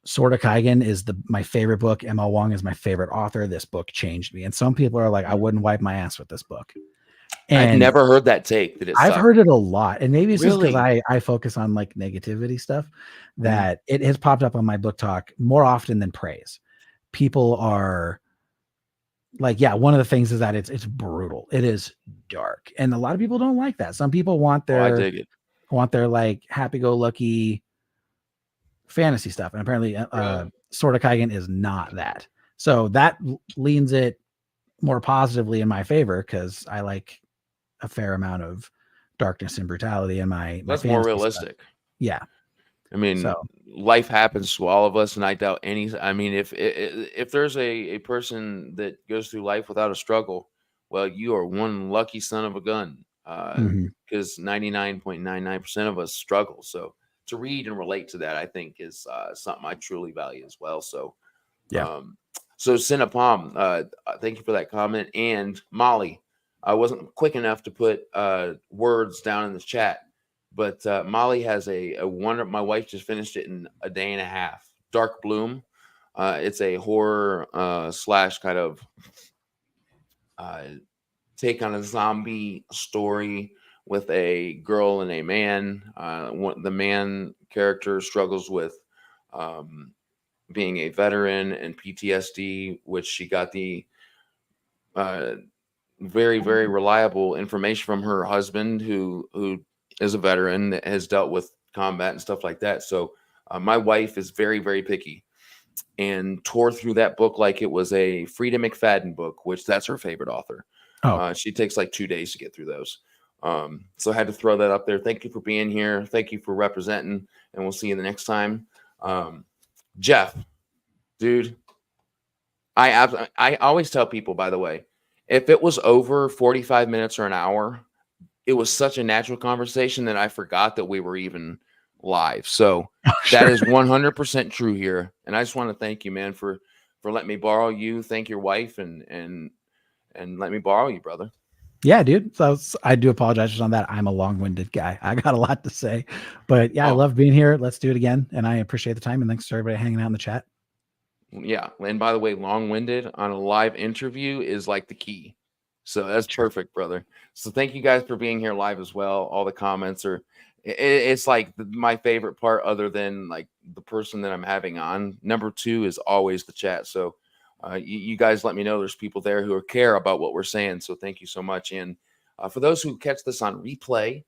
Sword of Kaigen is my favorite book. ML Wong is my favorite author. This book changed me. And some people are like, I wouldn't wipe my ass with this book. And
I've never heard that take that
I've heard it a lot. And maybe it's just because I focus on like negativity stuff, that it has popped up on my book talk more often than praise. People are like, yeah, one of the things is that it's brutal. It is dark. And a lot of people don't like that. Some people want
I dig it.
like happy-go-lucky fantasy stuff. And apparently Sword of Kaigen is not that. So that leans it more positively in my favor, because I like a fair amount of darkness and brutality in my
That's more realistic.
Stuff. Yeah.
I mean, life happens to all of us, and I doubt if there's a person that goes through life without a struggle, well, you are one lucky son of a gun, because 99.99% of us struggle. So to read and relate to that, I think is something I truly value as well. So, so Cinnapalm, thank you for that comment. And Molly, I wasn't quick enough to put words down in the chat. But Molly has a wonder. My wife just finished it in a day and a half. Dark Bloom. It's a horror slash kind of take on a zombie story with a girl and a man. The man character struggles with being a veteran and PTSD, which she got the very, very reliable information from her husband, who is a veteran that has dealt with combat and stuff like that. So my wife is very, very picky and tore through that book like it was a Frida McFadden book, which that's her favorite author. She takes like 2 days to get through those. So I had to throw that up there. Thank you for being here. Thank you for representing, and we'll see you the next time. Jeff, dude, I always tell people, by the way, if it was over 45 minutes or an hour, it was such a natural conversation that I forgot that we were even live. So that is 100% true here. And I just want to thank you, man, for letting me borrow you. Thank your wife and let me borrow you, brother.
Yeah, dude. So I do apologize on that. I'm a long-winded guy. I got a lot to say, but yeah, I love being here. Let's do it again. And I appreciate the time, and thanks to everybody hanging out in the chat.
Yeah. And by the way, long-winded on a live interview is like the key. So that's perfect, brother. So thank you guys for being here live as well. All the comments are, it's like my favorite part, other than like the person that I'm having on. Number 2 is always the chat. So you guys let me know there's people there who care about what we're saying. So thank you so much. And for those who catch this on replay,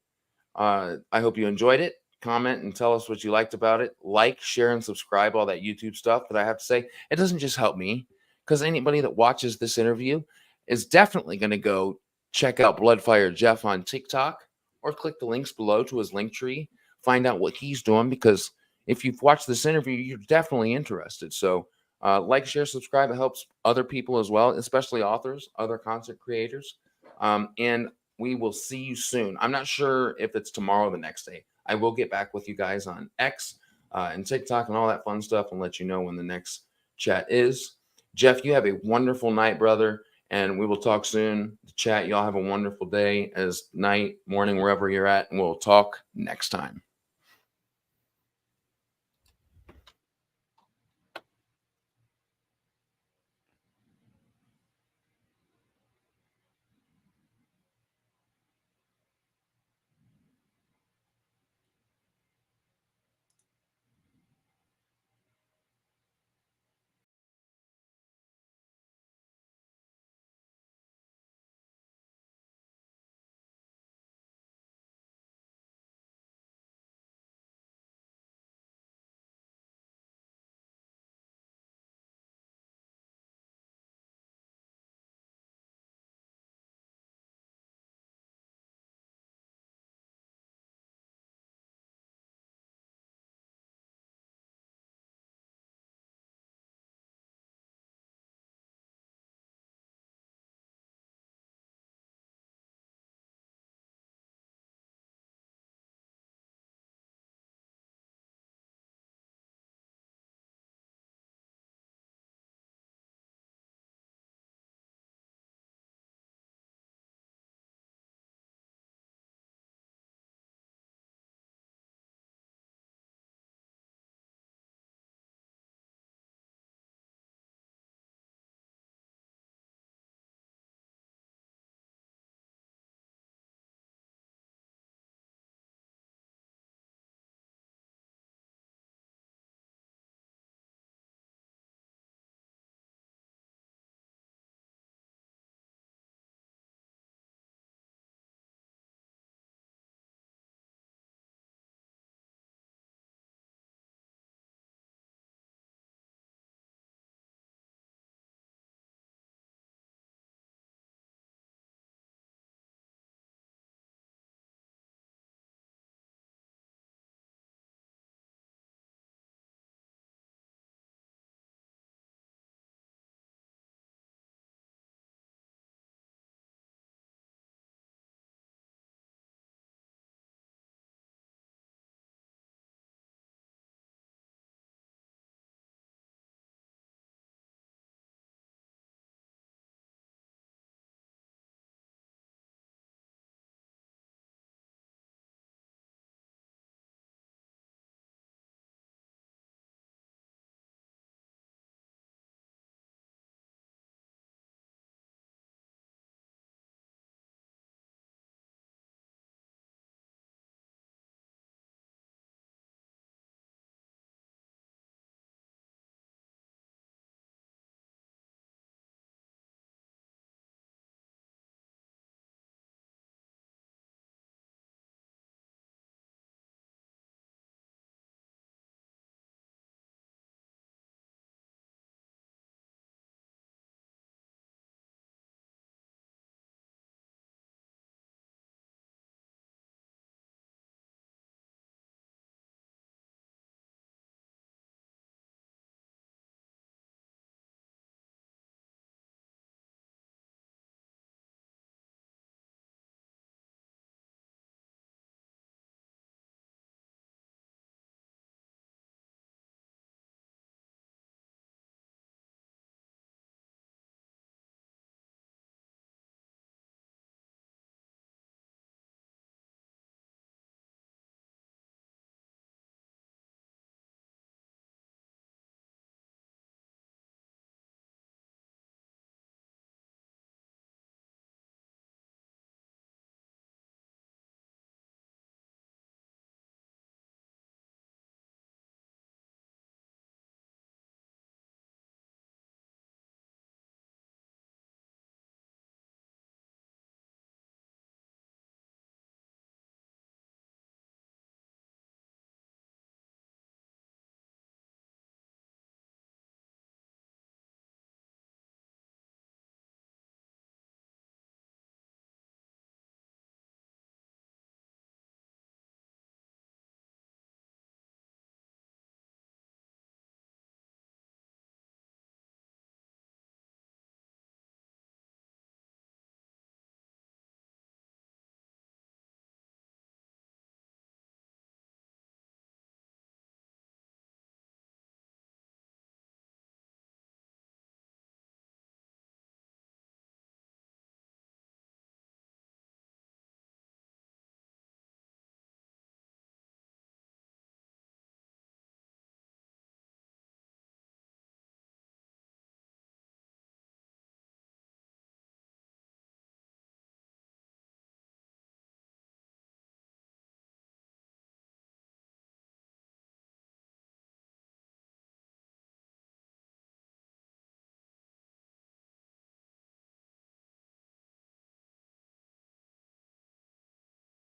I hope you enjoyed it. Comment and tell us what you liked about it. Like, share, and subscribe, all that YouTube stuff. But I have to say, it doesn't just help me, because anybody that watches this interview is definitely going to go check out Bloodfirejeff on TikTok, or click the links below to his link tree, find out what he's doing, because if you've watched this interview, you're definitely interested. So like, share, subscribe. It helps other people as well, especially authors, other content creators. And we will see you soon. I'm not sure if it's tomorrow or the next day. I will get back with you guys on X and TikTok and all that fun stuff, and let you know when the next chat is. Jeff, you have a wonderful night, brother, and we will talk soon. Chat, y'all have a wonderful day, as night, morning, wherever you're at, and we'll talk next time.